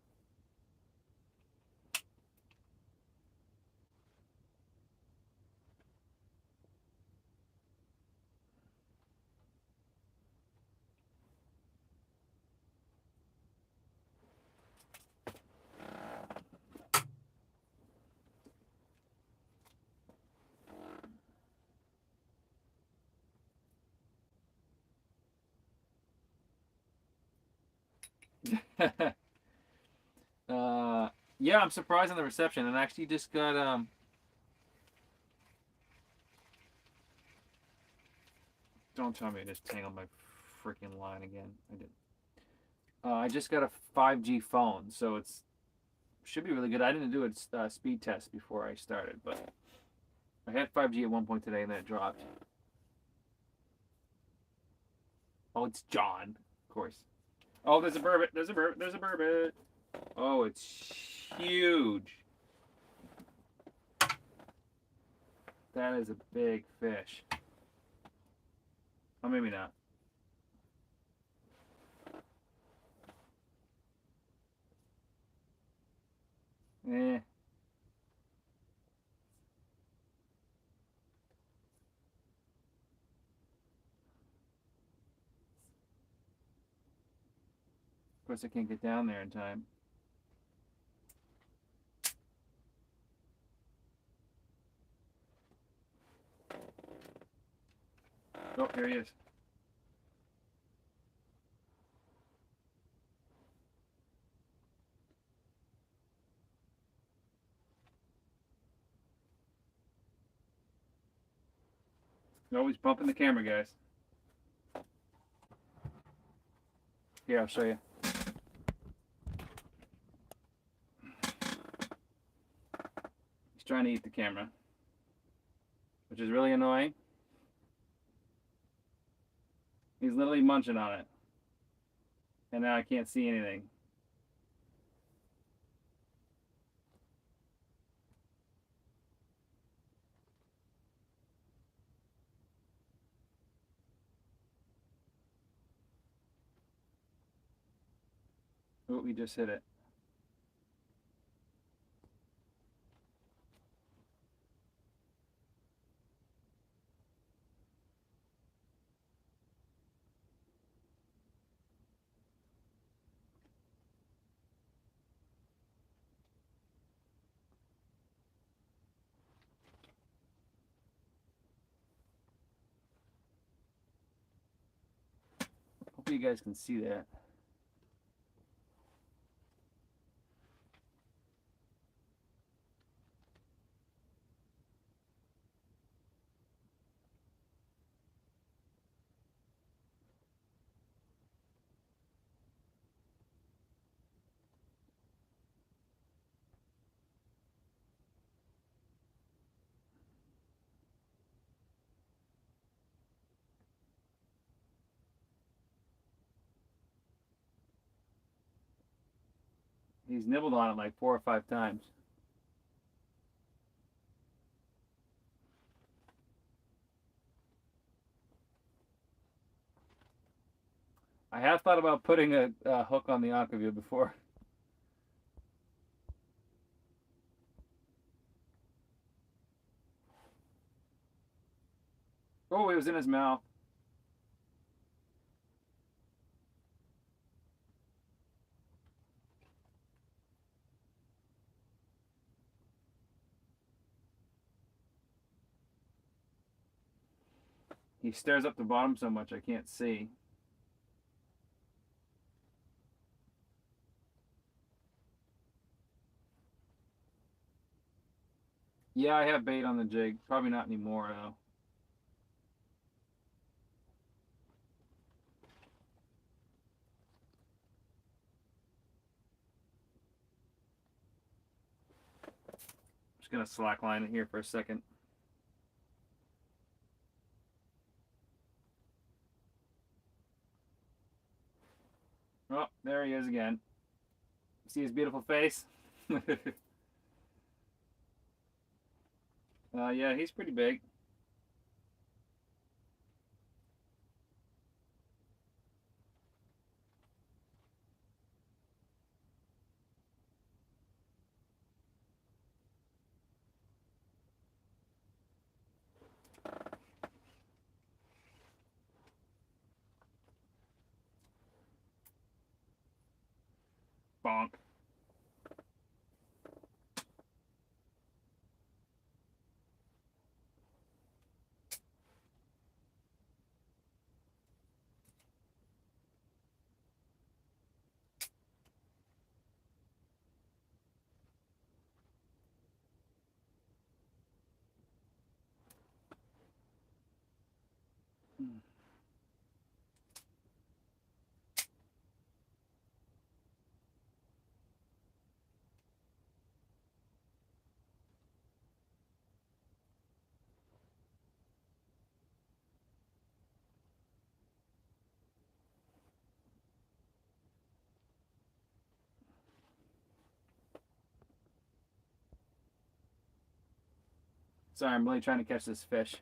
Yeah, I'm surprised on the reception, and actually just got Don't tell me I just tangled my freaking line again. I did. I just got a 5G phone, so it's should be really good. I didn't do a speed test before I started, but I had 5G at one point today, and then it dropped. Oh, it's John, of course. Oh, there's a burbot. There's a burbot. There's a burbot. Oh, it's huge. That is a big fish. Oh, maybe not. Eh. Of course, I can't get down there in time. Oh, here he is. Always bumping the camera, guys. Here, I'll show you. He's trying to eat the camera, which is really annoying. He's literally munching on it. And now I can't see anything. Oh, we just hit it. Hopefully you guys can see that. He's nibbled on it like 4 or 5 times. I have thought about putting a hook on the Aquaview before. Oh, it was in his mouth. He stares up the bottom so much I can't see. Yeah, I have bait on the jig. Probably not anymore, though. Just going to slackline it here for a second. Oh, there he is again. See his beautiful face? Yeah, he's pretty big. Bonk. Sorry, I'm really trying to catch this fish.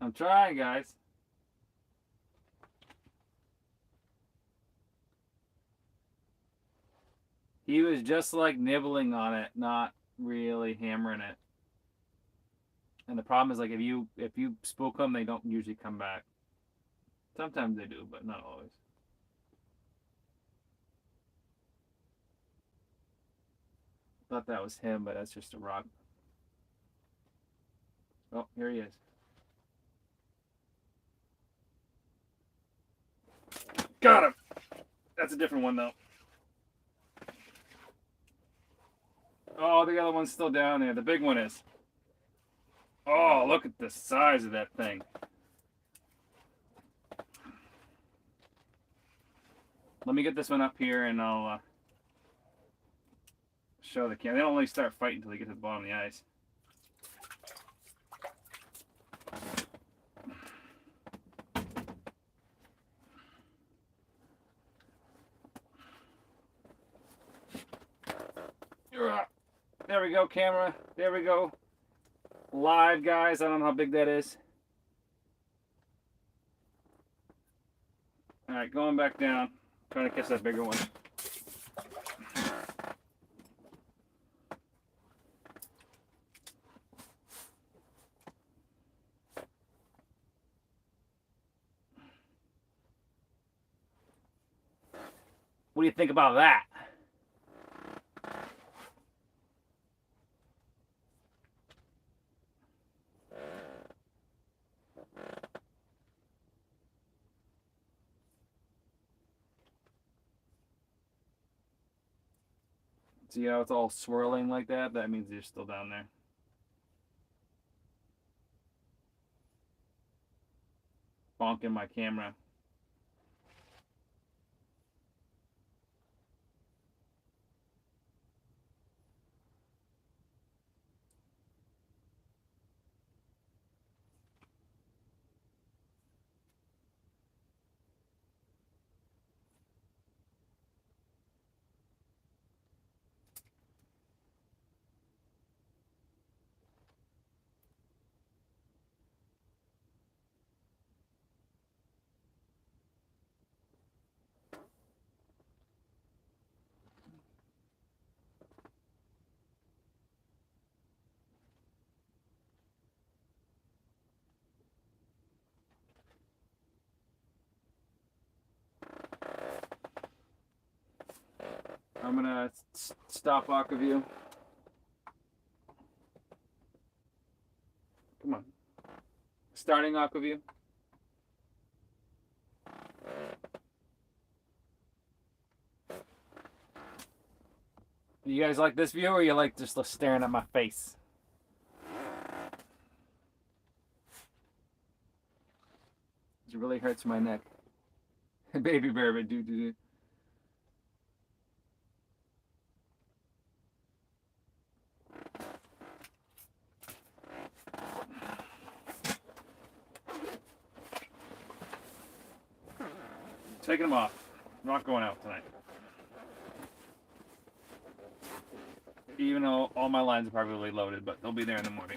I'm trying, guys. He was just like nibbling on it, not really hammering it. And the problem is, like, if you spook them, they don't usually come back. Sometimes they do, but not always. Thought that was him, but that's just a rock. Oh, here he is. Got him. That's a different one, though. Oh, the other one's still down there. The big one is. Oh, look at the size of that thing. Let me get this one up here and I'll show the camera. They don't really start fighting until they get to the bottom of the ice. There we go, camera. There we go. Live, guys. I don't know how big that is. All right, going back down. Trying to catch that bigger one. What do you think about that? See how it's all swirling like that? That means they're still down there. Bonking my camera. I'm gonna stop aqua view. Come on. Starting aqua view. You guys like this view, or you like just staring at my face? It really hurts my neck. Baby Burbot, do. Taking them off. I'm not going out tonight. Even though all my lines are probably loaded, but they'll be there in the morning.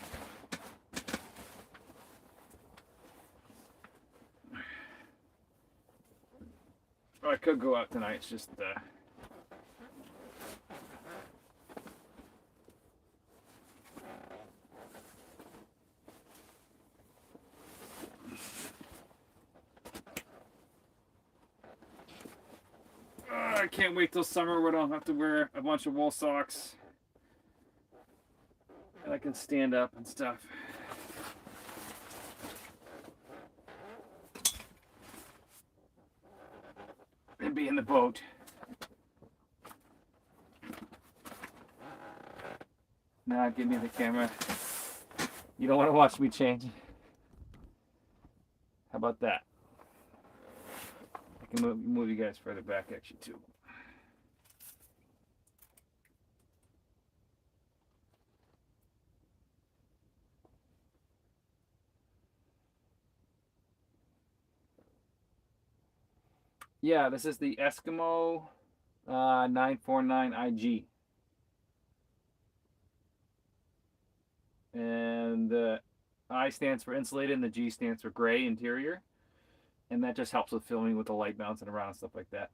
Oh, I could go out tonight. It's just I can't wait till summer where I don't have to wear a bunch of wool socks. And I can stand up and stuff. And be in the boat. Nah, give me the camera. You don't want to watch me change. How about that? I can move you guys further back actually too. Yeah, this is the Eskimo 949 IG. And the I stands for insulated and the G stands for gray interior. And that just helps with filming with the light bouncing around and stuff like that.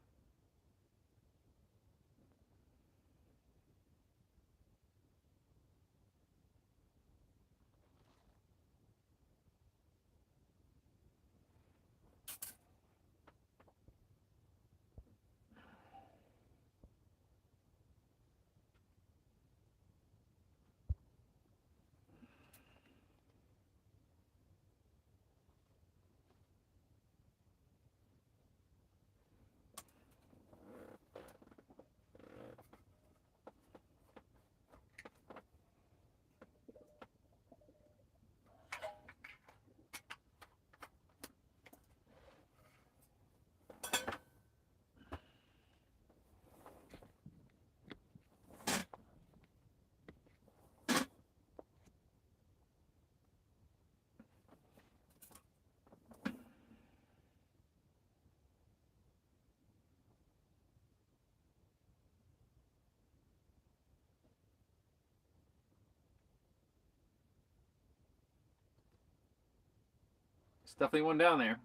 There's definitely one down there.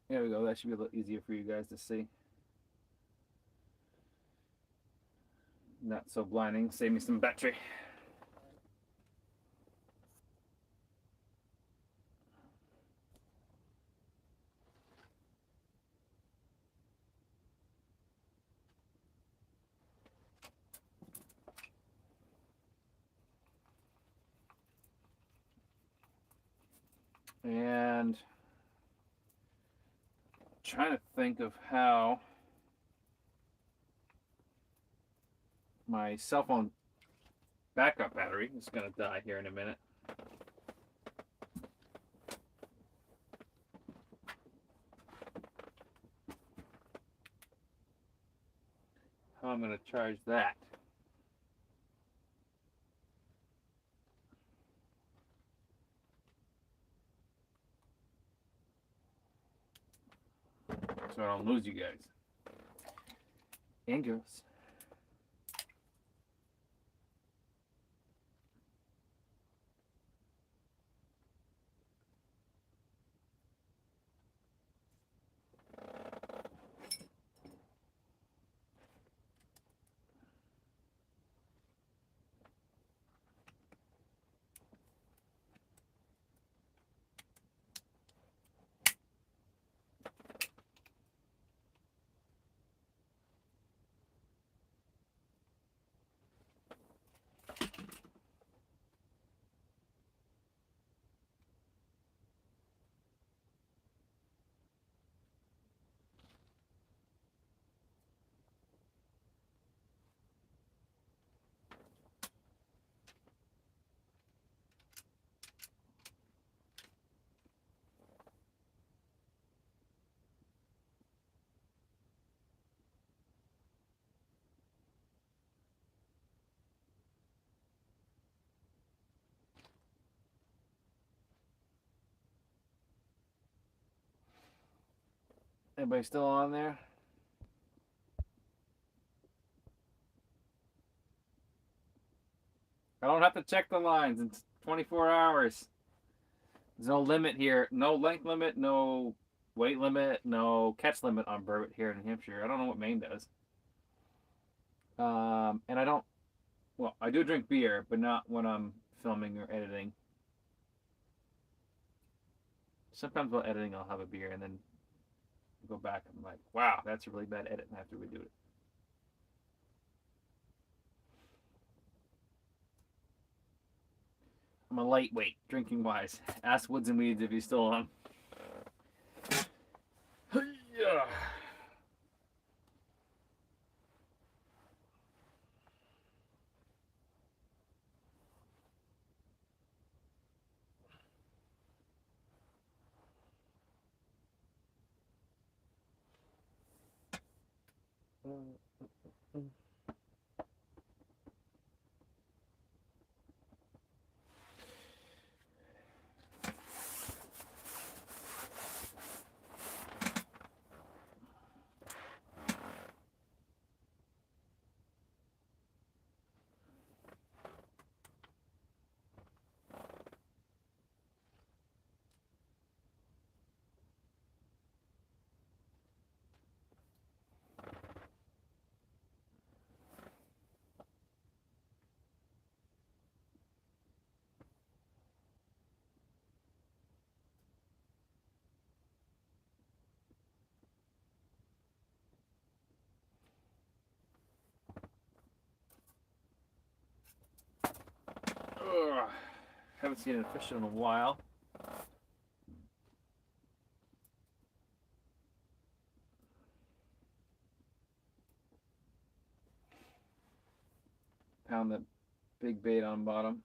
There we go. That should be a little easier for you guys to see. not so blinding. Save me some battery. And trying to think of how my cell phone backup battery is going to die here in a minute. How I'm going to charge that. So I don't lose you guys. And girls. Everybody still on there? I don't have to check the lines. It's 24 hours. There's no limit here. No length limit, no weight limit, no catch limit on Burbot here in New Hampshire. I don't know what Maine does. And I don't, well, I do drink beer, but not when I'm filming or editing. Sometimes while editing, I'll have a beer and then go back and I'm like, wow, that's a really bad edit, and I have to redo it. I'm a lightweight, drinking wise. Ask Woods and Weeds if he's still on. Yeah. Ugh. Haven't seen a fish in a while. Pound the big bait on bottom.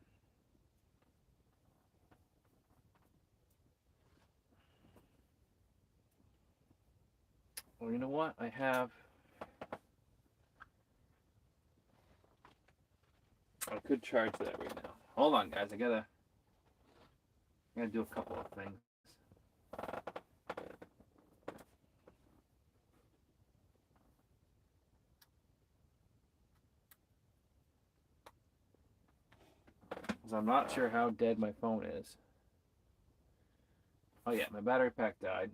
Well, you know what? I could charge that right now. Hold on, guys. I gotta do a couple of things. Because I'm not sure how dead my phone is. Oh yeah, my battery pack died.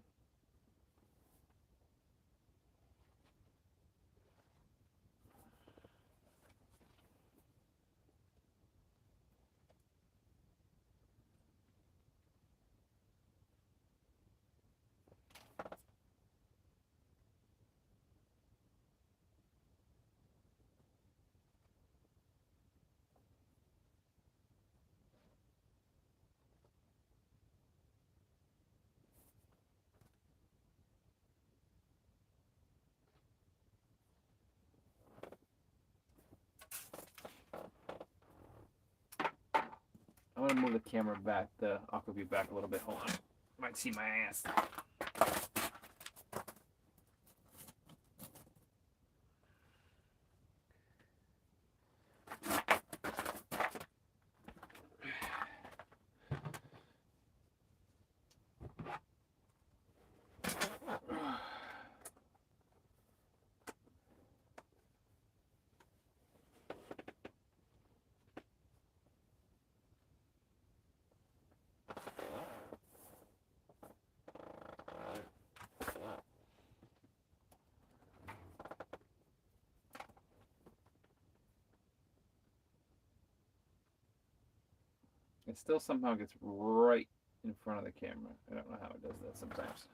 want to move the camera back, the aqua view back a little bit. Hold on. Might see my ass. It still somehow gets right in front of the camera. I don't know how it does that sometimes.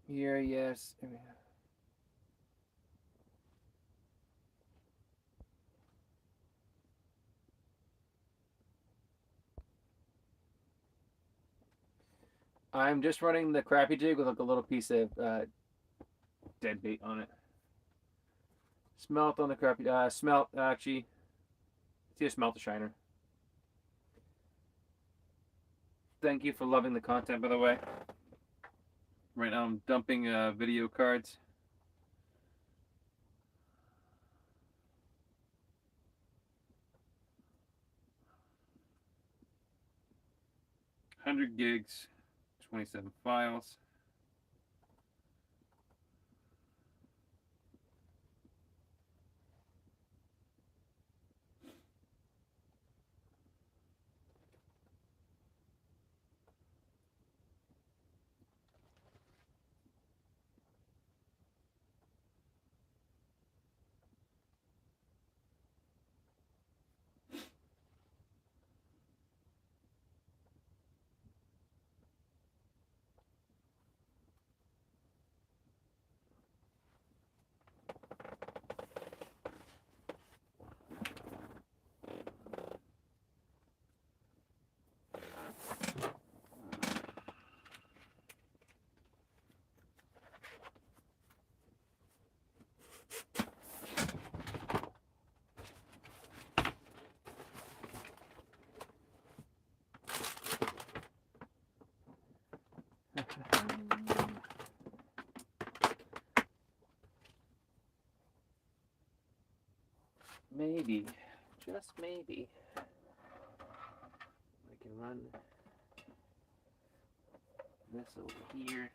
Here, yes. I'm just running the crappie jig with like a little piece of dead bait on it. Smelt on the crappie. Smelt actually. See a smelt shiner. Thank you for loving the content, by the way. Right now I'm dumping video cards. $100 gigs, 27 files. Maybe, just maybe, I can run this over here.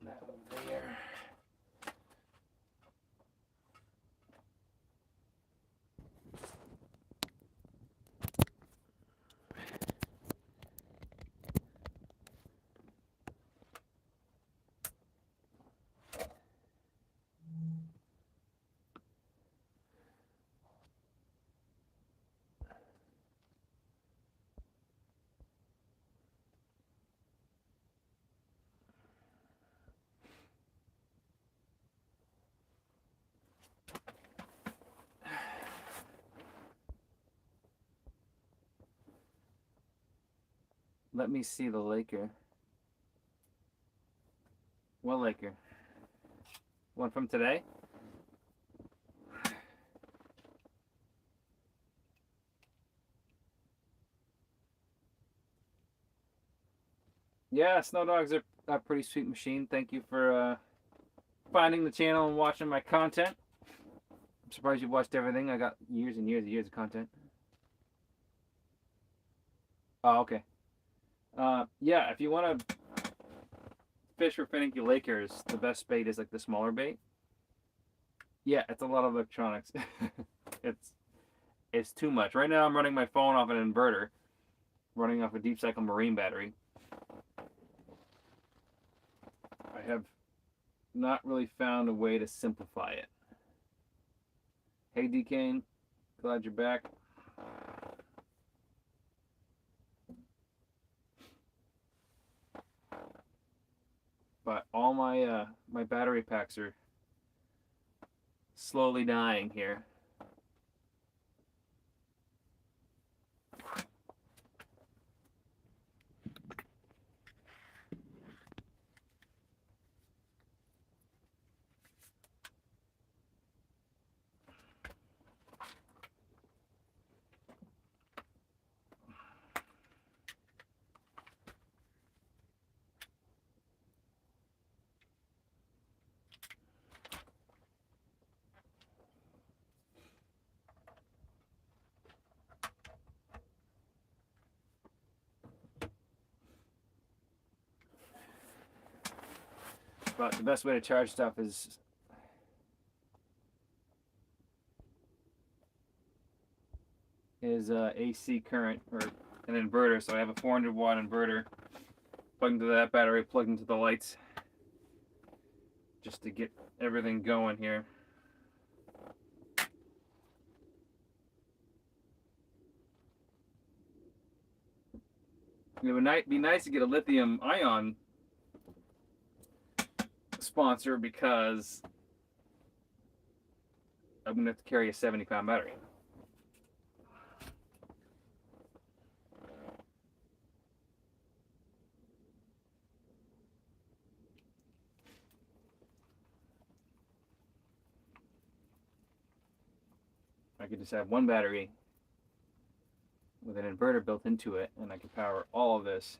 That over there. Let me see the Laker. What Laker? One from today? Yeah, Snow Dogs are a pretty sweet machine. Thank you for finding the channel and watching my content. I'm surprised you've watched everything. I got years and years and years of content. Oh, okay. Yeah, if you want to fish for finicky Lakers, the best bait is like the smaller bait. Yeah, it's a lot of electronics. it's too much. Right now I'm running my phone off an inverter, running off a deep cycle marine battery. I have not really found a way to simplify it. Hey D-Kane, glad you're back. But all my my battery packs are slowly dying here. But the best way to charge stuff is AC current or an inverter. So I have a 400 watt inverter plugged into that battery, plugged into the lights, just to get everything going here. It would be nice to get a lithium ion sponsor because I'm going to have to carry a 70-pound battery. I could just have one battery with an inverter built into it, and I could power all of this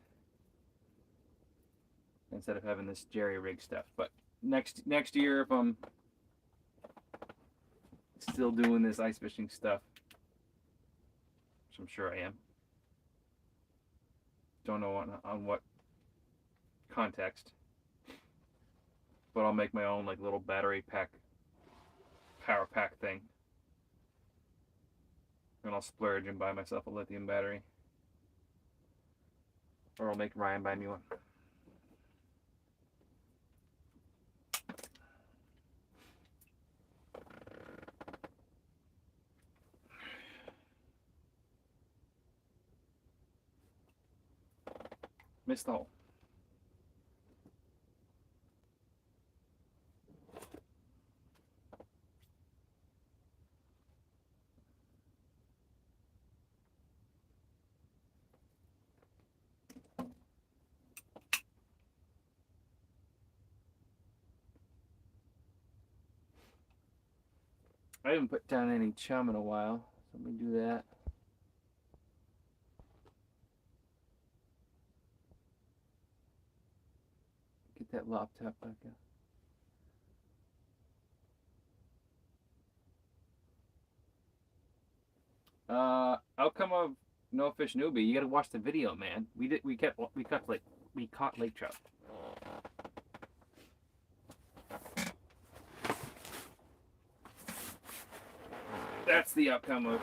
instead of having this jerry rig stuff. But next year, if I'm still doing this ice fishing stuff, which I'm sure I am, don't know on what context, but I'll make my own like little battery pack, power pack thing, and I'll splurge and buy myself a lithium battery, or I'll make Ryan buy me one. Missed the hole. I haven't put down any chum in a while, so let me do that. Get that lop top back up. Outcome of No Fish Newbie. You gotta watch the video, man. We caught lake trout. That's the outcome of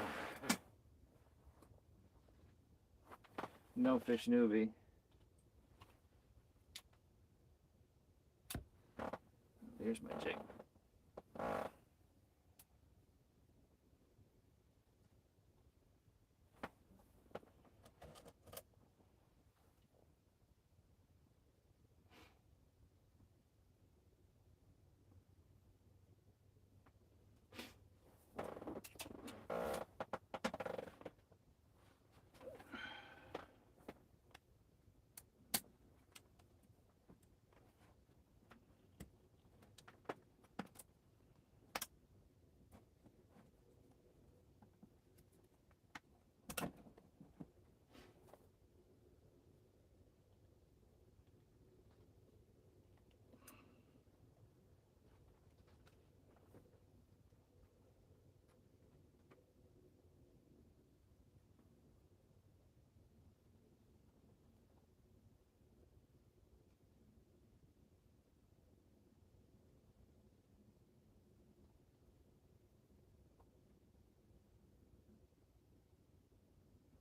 No Fish Newbie. There's my jig.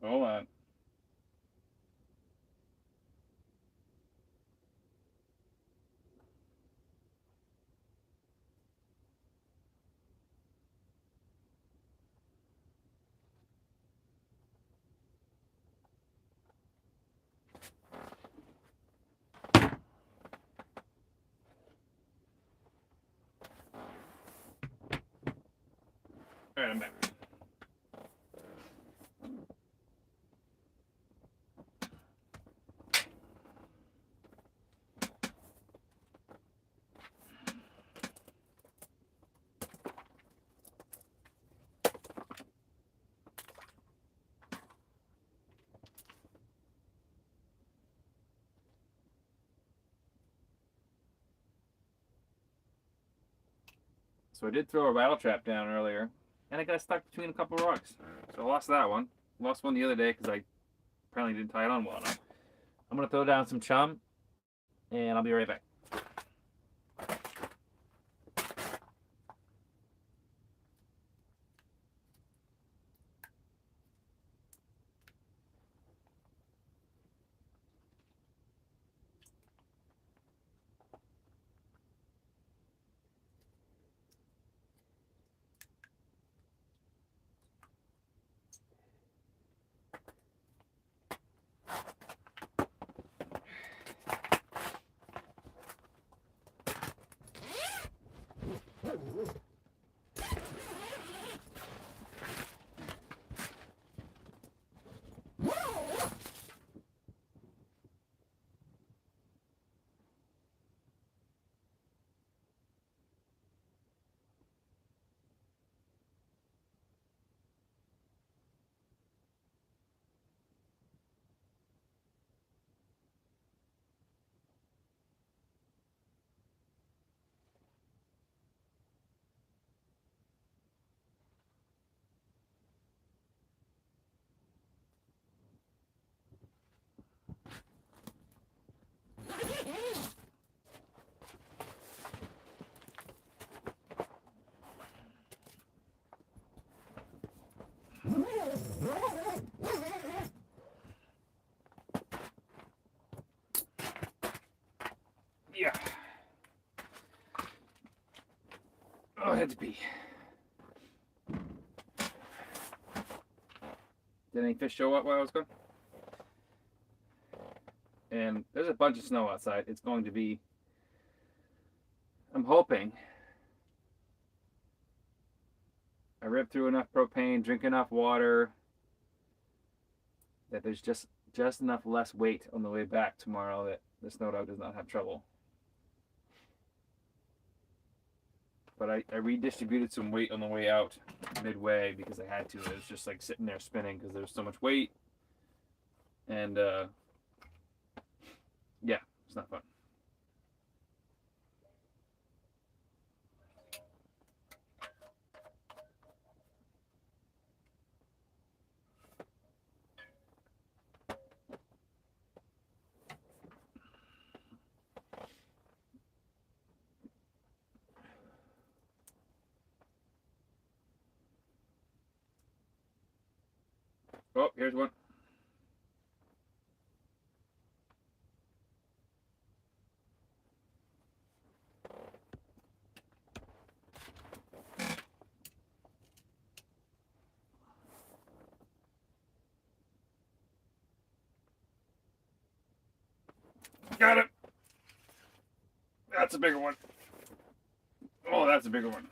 Hold on. All right, I'm back. So I did throw a rattle trap down earlier, and I got stuck between a couple of rocks. So I lost that one. Lost one the other day because I apparently didn't tie it on well enough. I'm gonna throw down some chum, and I'll be right back. Yeah. Oh, I had to pee. Did any fish show up while I was gone? And there's a bunch of snow outside. It's going to be, I'm hoping I rip through enough propane, drink enough water, that there's just enough less weight on the way back tomorrow that the snow dog does not have trouble. But I redistributed some weight on the way out midway because I had to. It was just like sitting there spinning because there was so much weight. And yeah, it's not fun. Oh, here's one. Got it. That's a bigger one. Oh, that's a bigger one.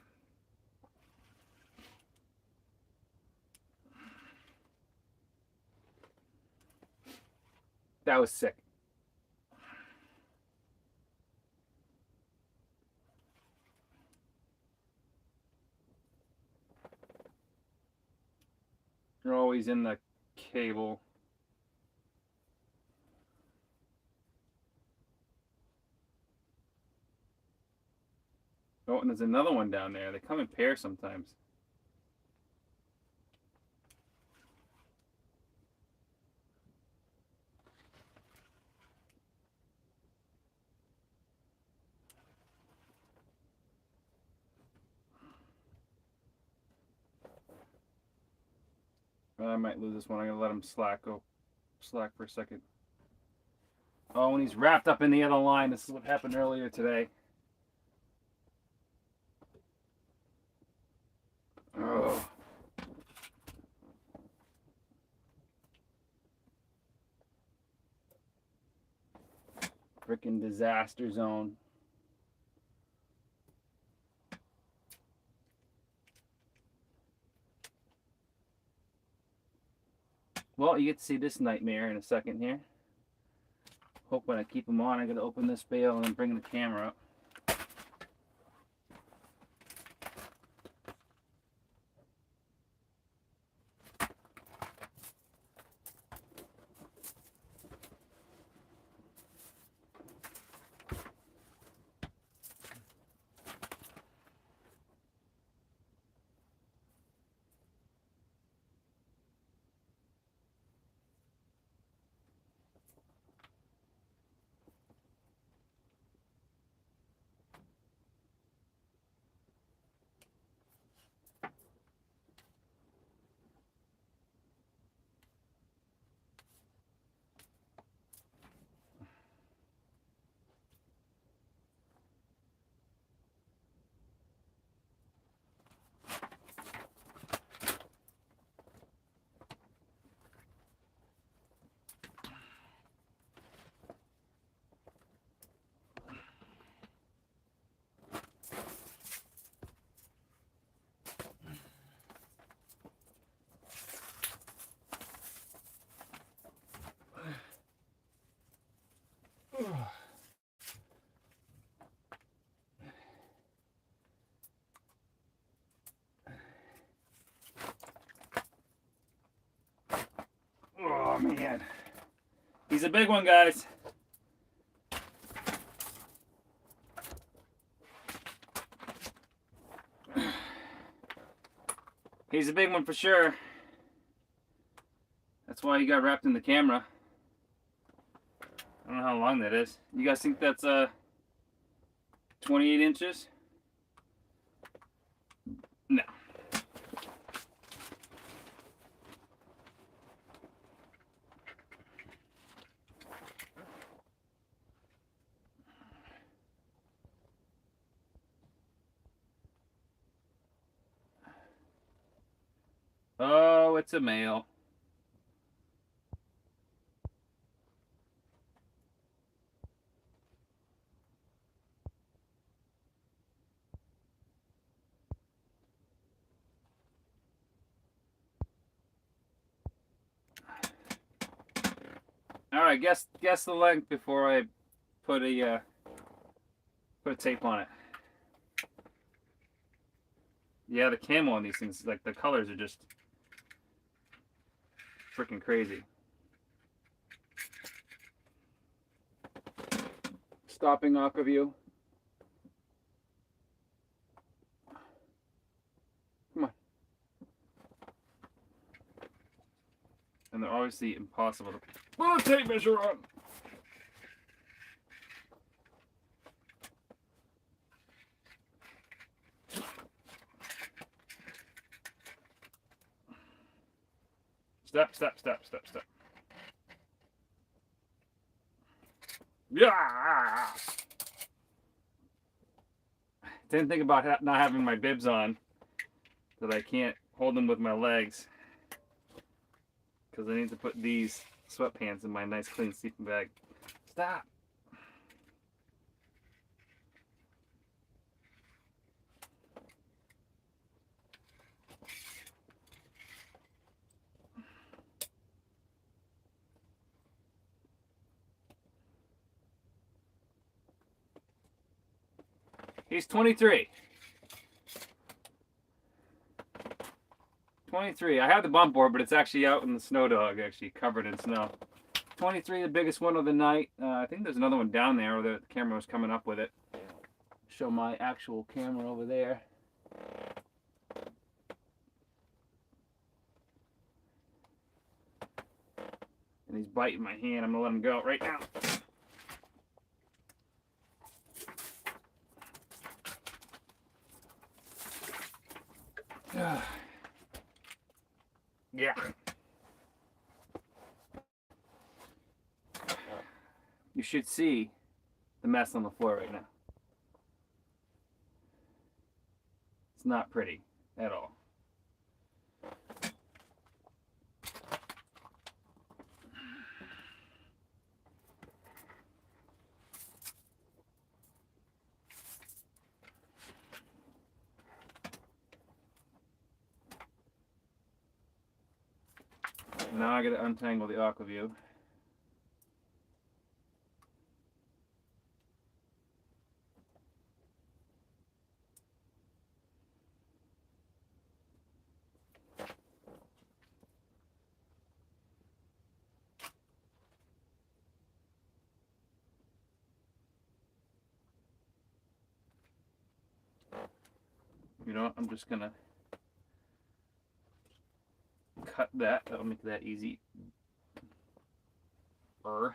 That was sick. You're always in the cable. Oh, and there's another one down there. They come in pairs sometimes. I might lose this one. I'm gonna let him slack for a second. Oh, and he's wrapped up in the other line. This is what happened earlier today. Oh. Freaking disaster zone. Well, you get to see this nightmare in a second here. Hope when I keep him on, I gotta open this bail and then bring the camera up. Oh man, he's a big one, guys. He's a big one for sure. That's why he got wrapped in the camera. I don't know how long that is. You guys think that's 28 inches? No. Oh, it's a male. All right, guess the length before I put a tape on it. Yeah, the camo on these things, like the colors are just freaking crazy. Stopping aqua view. Come on. And they're obviously impossible to put a tape measure on. Step, step, step, step, step. Yeah. Didn't think about not having my bibs on, that I can't hold them with my legs, because I need to put these sweatpants in my nice clean sleeping bag. Stop. He's 23. 23. I have the bump board, but it's actually out in the snow dog, actually covered in snow. 23, the biggest one of the night. I think there's another one down there where the camera was coming up with it. Show my actual camera over there. And he's biting my hand. I'm gonna let him go right now. Yeah. you should see the mess on the floor right now. It's not pretty at all. Now I gotta untangle the Aquaview. You know what? I'm just gonna cut that. That'll make that easy. And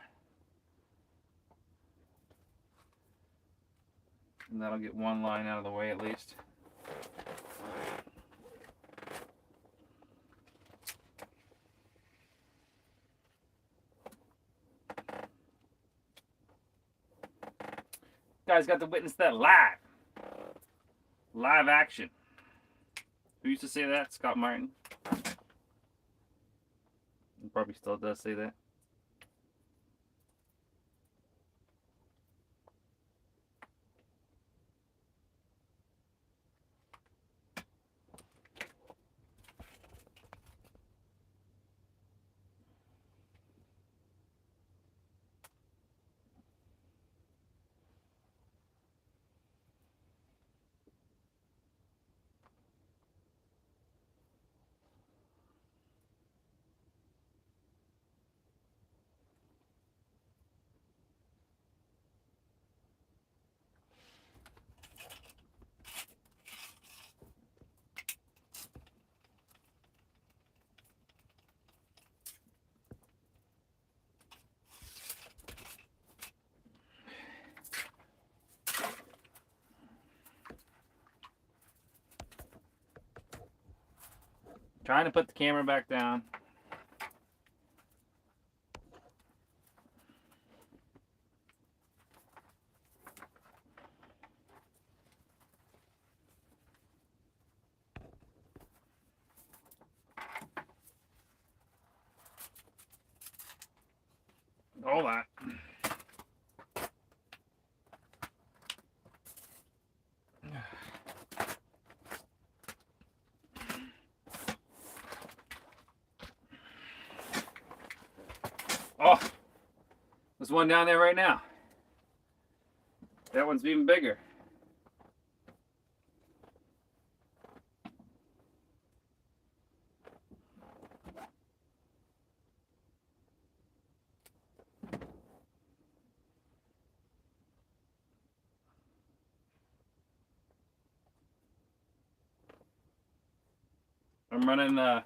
that'll get one line out of the way at least. Guys got to witness that live. Live action. Who used to say that? Scott Martin. He probably still does say that. Trying to put the camera back down. Hold on. Oh, there's one down there right now. That one's even bigger. I'm running a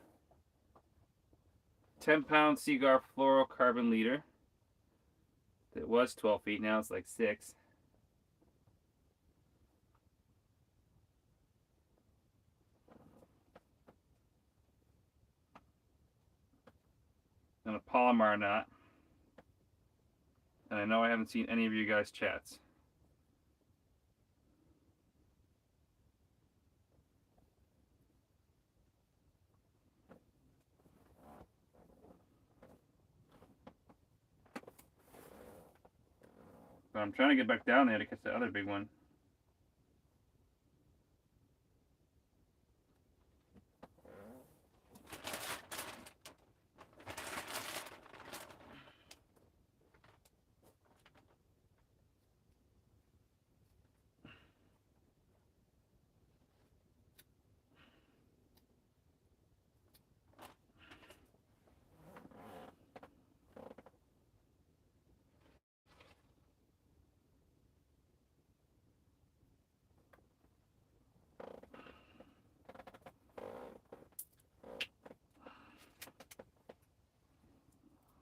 10-pound Seaguar fluorocarbon leader. It was 12 feet, now it's like 6. And a Palomar knot. And I know I haven't seen any of you guys' chats. But I'm trying to get back down there to catch the other big one.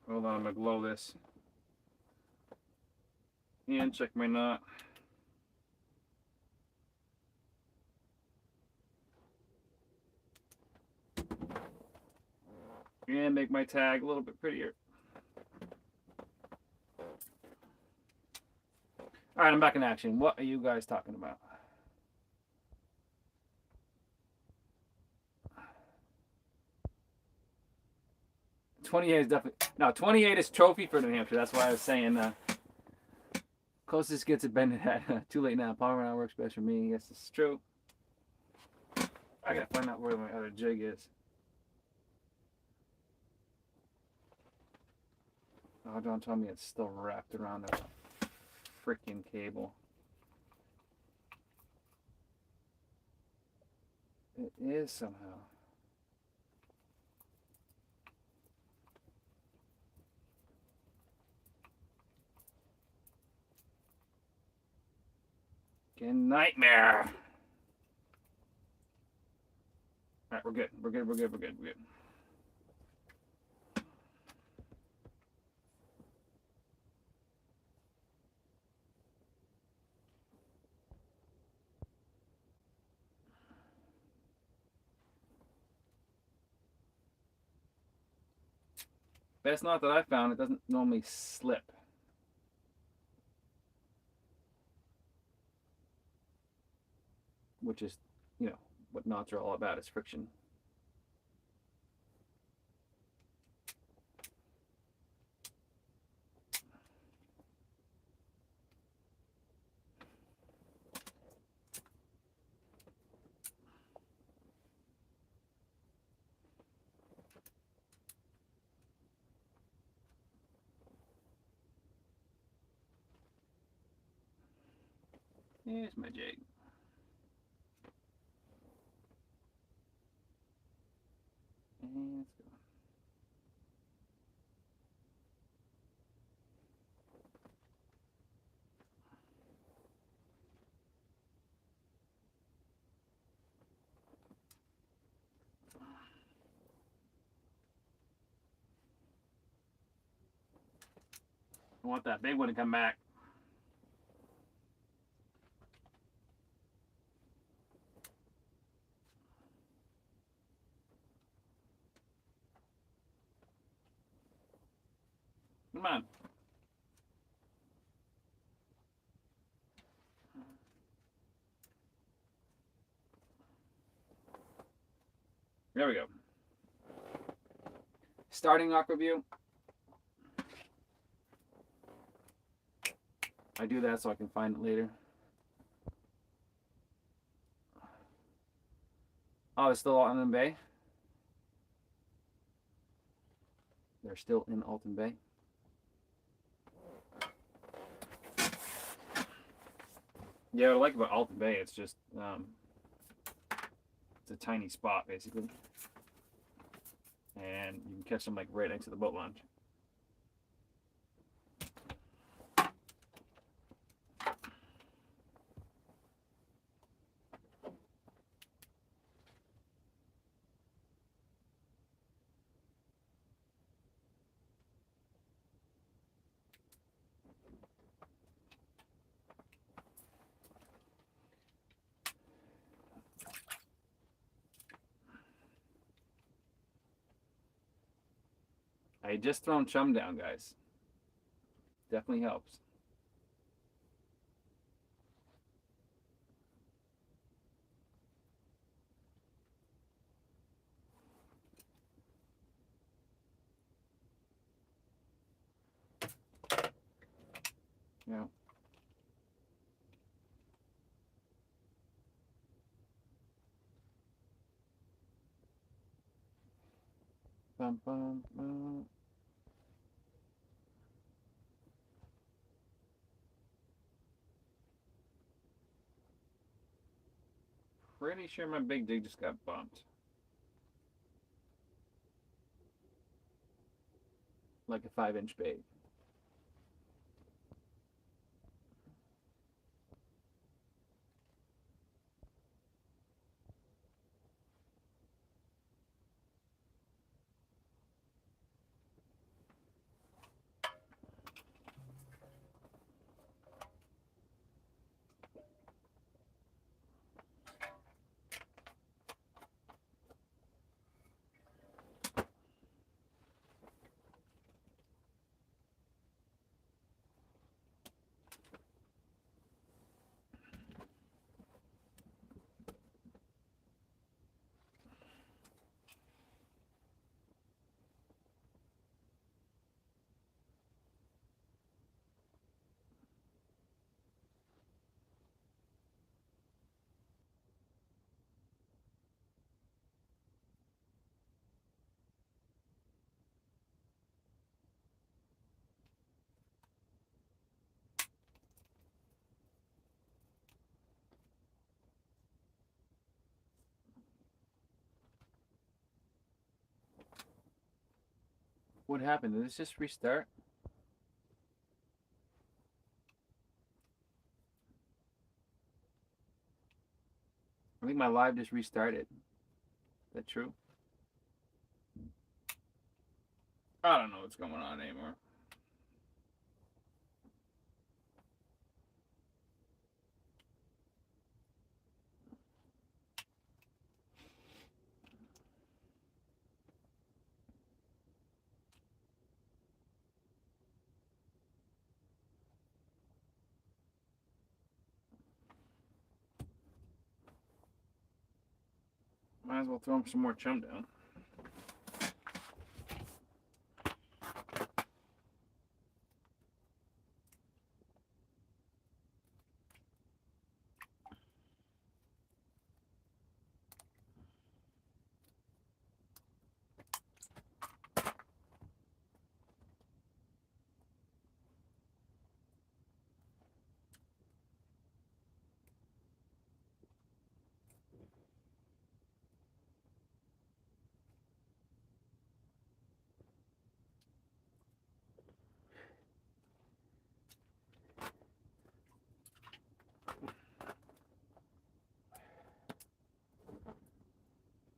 Hold on, I'm gonna glow this. And check my knot. And make my tag a little bit prettier. All right, I'm back in action. What are you guys talking about? '28 is definitely no. '28 is trophy for New Hampshire. That's why I was saying closest gets it bended at. Too late now. Palmer now works best for me. Yes, this is true. I gotta find out where my other jig is. Oh, don't tell me it's still wrapped around the freaking cable. It is somehow. Fucking nightmare. Alright, we're good. We're good. We're good. We're good. We're good. Best knot that I found, it doesn't normally slip. Which is, you know, what knots are all about is friction. Here's my jig. And let's go. I want that big one to come back. Come on. There we go. Starting aqua view. I do that so I can find it later. Oh, it's still Alton Bay? They're still in Alton Bay. Yeah, what I like about Alton Bay, it's just, it's a tiny spot, basically. And you can catch them, like, right next to the boat launch. I just thrown chum down, guys. Definitely helps. Yeah. Bum, bum, bum. Pretty sure my big dig just got bumped. Like a 5-inch bait. What happened? Did this just restart? I think my live just restarted. Is that true? I don't know what's going on anymore. Might as well throw him some more chum down.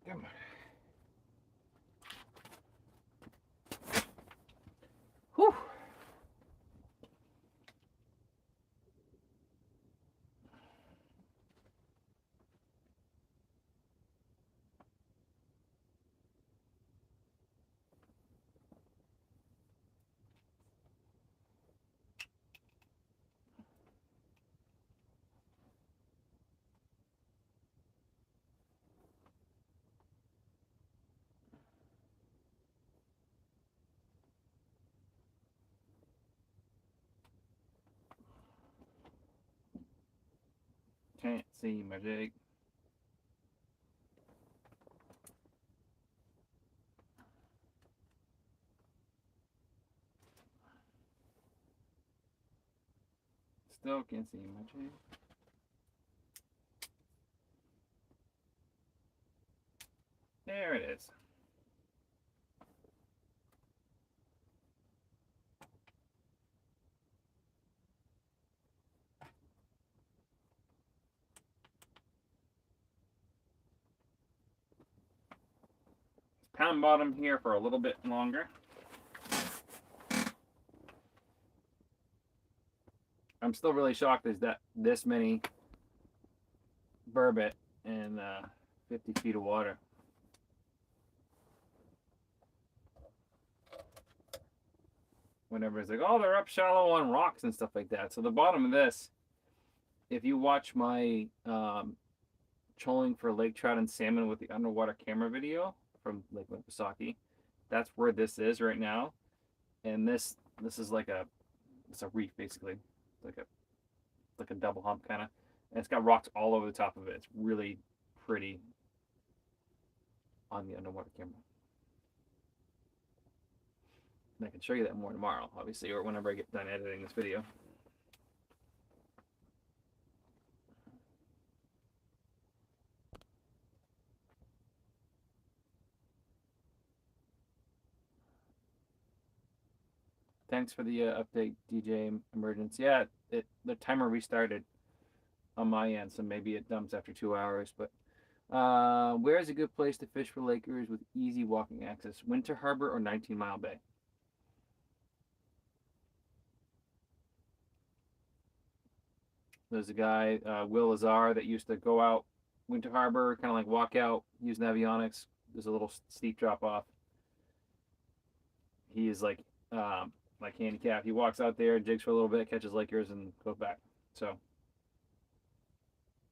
Come on. Whew. Can't see my jig. Still can't see my jig. There it is. Pound bottom here for a little bit longer. I'm still really shocked there's this many burbot in 50 feet of water. Whenever it's like, oh, they're up shallow on rocks and stuff like that. So the bottom of this, if you watch my trolling for lake trout and salmon with the underwater camera video from Lake Winnipesaukee, that's where this is right now. And this is like it's a reef basically, like a double hump kind of, and it's got rocks all over the top of it. It's really pretty on the underwater camera. And I can show you that more tomorrow, obviously, or whenever I get done editing this video. Thanks for the update, DJ Emergence. Yeah, the timer restarted on my end, so maybe it dumps after 2 hours. But where is a good place to fish for Lakers with easy walking access? Winter Harbor or 19 Mile Bay? There's a guy, Will Lazar, that used to go out Winter Harbor, kind of like walk out, use avionics. There's a little steep drop off. He is like handicapped. He walks out there, jigs for a little bit, catches Lakers, and goes back. So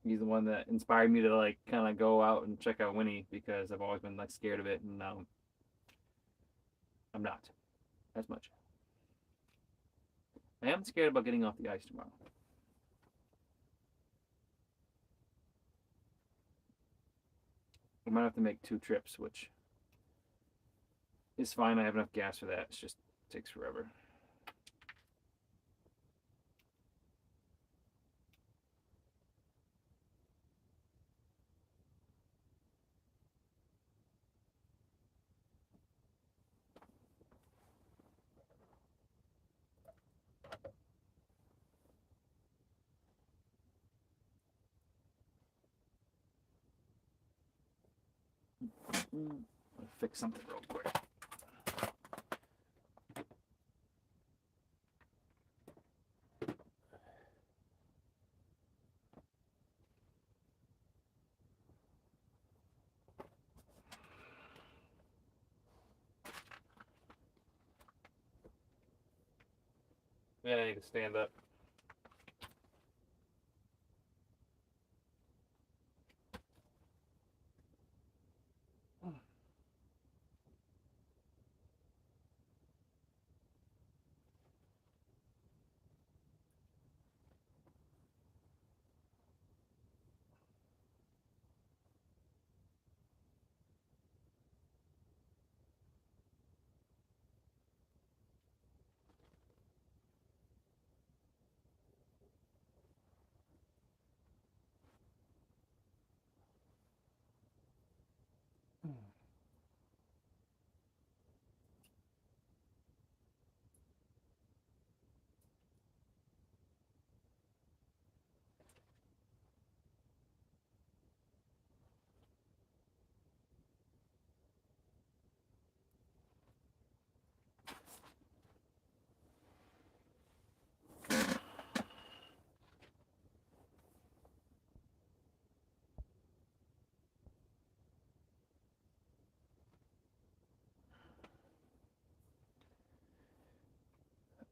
he's the one that inspired me to like kind of go out and check out Winnie, because I've always been like scared of it, and now I'm not as much. I am scared about getting off the ice tomorrow. I might have to make 2 trips, which is fine. I have enough gas for that. It just takes forever. I'll fix something real quick. Yeah, I need to stand up.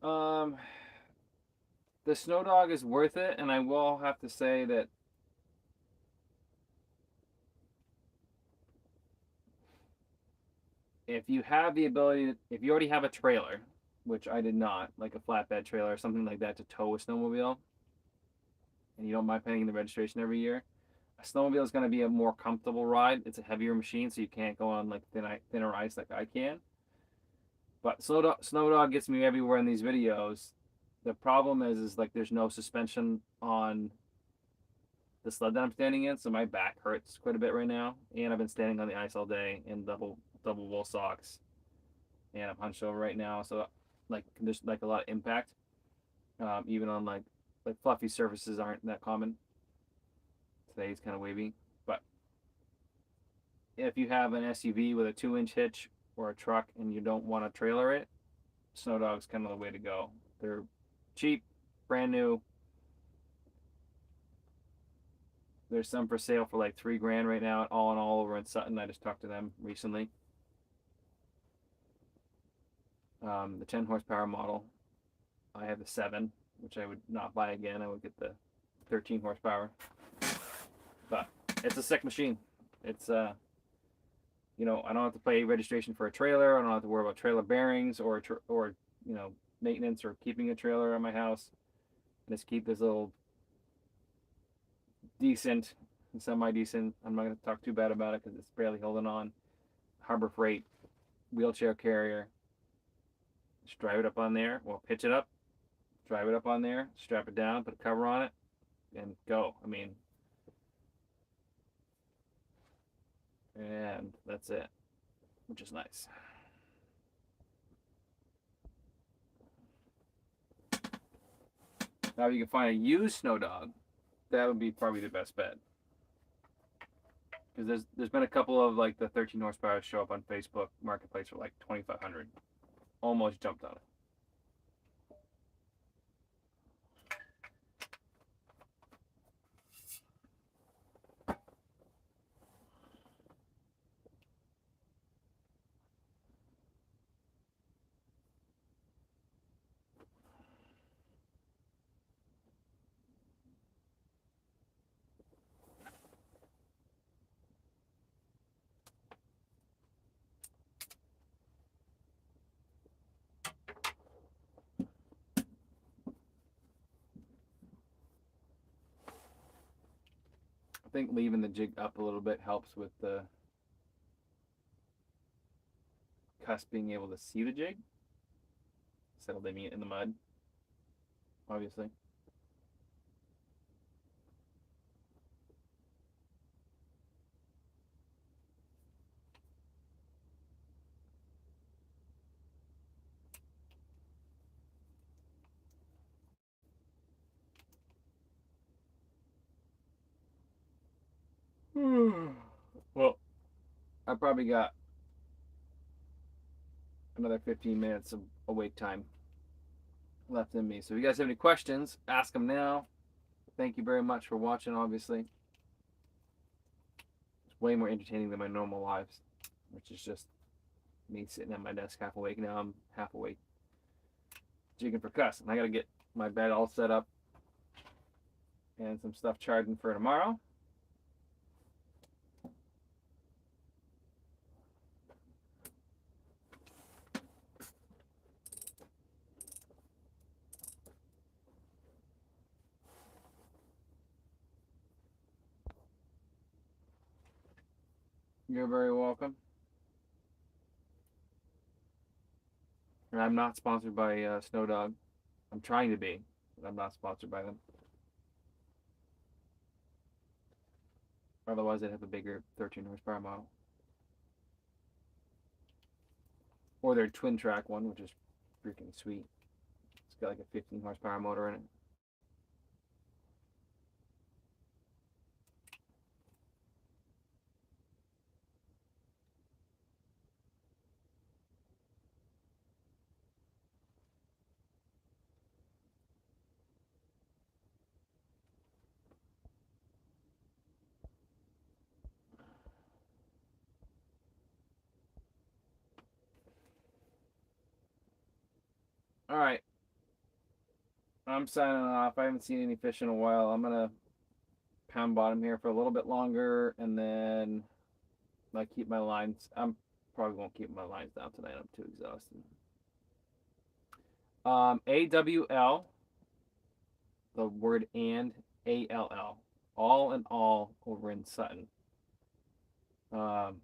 Um, the Snow Dog is worth it, and I will have to say that if you have the ability, if you already have a trailer, which I did not, like a flatbed trailer or something like that to tow a snowmobile, and you don't mind paying the registration every year, a snowmobile is going to be a more comfortable ride. It's a heavier machine, so you can't go on like thinner ice like I can. But Snow Dog gets me everywhere in these videos. The problem is like there's no suspension on the sled that I'm standing in, so my back hurts quite a bit right now. And I've been standing on the ice all day in double wool socks, and I'm hunched over right now, so like there's like a lot of impact. Even on like fluffy surfaces aren't that common. Today's kind of wavy, but if you have an SUV with a 2-inch hitch or a truck and you don't want to trailer it, Snow Dog's kind of the way to go. They're cheap, brand new. There's some for sale for like $3,000 right now, all in all over in Sutton. I just talked to them recently. The 10 horsepower model. I have the 7, which I would not buy again. I would get the 13 horsepower. But it's a sick machine. It's you know, I don't have to pay registration for a trailer. I don't have to worry about trailer bearings or you know, maintenance or keeping a trailer on my house. I just keep this little decent, semi-decent. I'm not going to talk too bad about it because it's barely holding on. Harbor Freight wheelchair carrier. Just drive it up on there. Well, pitch it up, drive it up on there, strap it down, put a cover on it, and go. I mean, and that's it, which is nice. Now, if you can find a used Snow Dog, that would be probably the best bet. Because there's been a couple of like the 13 horsepower show up on Facebook Marketplace for like 2,500. Almost jumped on it. I think leaving the jig up a little bit helps with the Cusk being able to see the jig instead of leaving it in the mud, obviously. Well, I probably got another 15 minutes of awake time left in me. So if you guys have any questions, ask them now. Thank you very much for watching, obviously. It's way more entertaining than my normal lives, which is just me sitting at my desk half awake. Now I'm half awake jigging for Cusk. And I got to get my bed all set up and some stuff charging for tomorrow. You're very welcome. And I'm not sponsored by Snow Dog. I'm trying to be, but I'm not sponsored by them. Otherwise, I'd have a bigger 13 horsepower model. Or their twin track one, which is freaking sweet. It's got like a 15 horsepower motor in it. All right. I'm signing off. I haven't seen any fish in a while. I'm going to pound bottom here for a little bit longer, and then I keep my lines. I'm probably won't keep my lines down tonight. I'm too exhausted. AWL, the word and, ALL, all in all over in Sutton. Or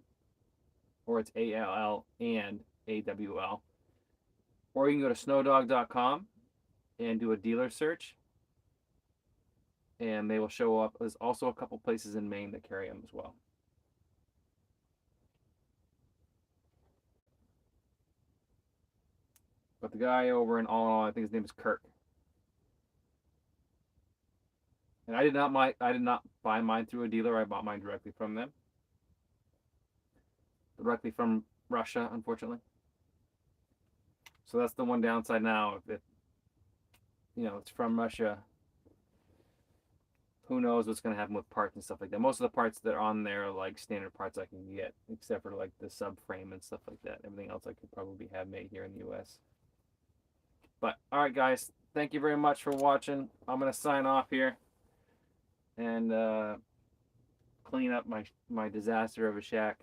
it's ALL and AWL. Or you can go to snowdog.com and do a dealer search, and they will show up. There's also a couple places in Maine that carry them as well. But the guy over in all, I think his name is Kirk. And I did not buy mine through a dealer. I bought mine directly from them. Directly from Russia, unfortunately. So that's the one downside now. If you know, it's from Russia, who knows what's going to happen with parts and stuff like that. Most of the parts that are on there are like standard parts I can get, except for like the subframe and stuff like that. Everything else I could probably have made here in the US. But all right, guys, thank you very much for watching. I'm going to sign off here and clean up my disaster of a shack.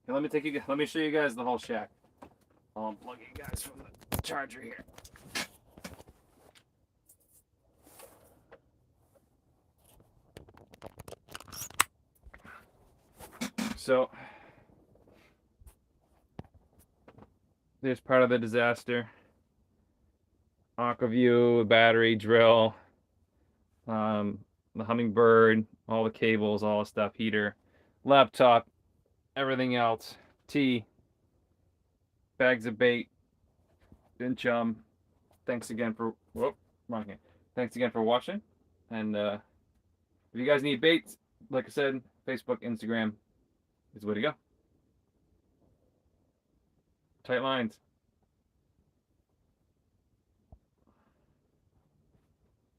And let me show you guys the whole shack. I'll unplug you guys from the charger here. So there's part of the disaster. Aquaview, battery, drill, the hummingbird, all the cables, all the stuff, heater, laptop, everything else, tea, bags of bait, and chum. Thanks again for wrong hand. Thanks again for watching. And if you guys need baits, like I said, Facebook, Instagram is the way to go. Tight lines.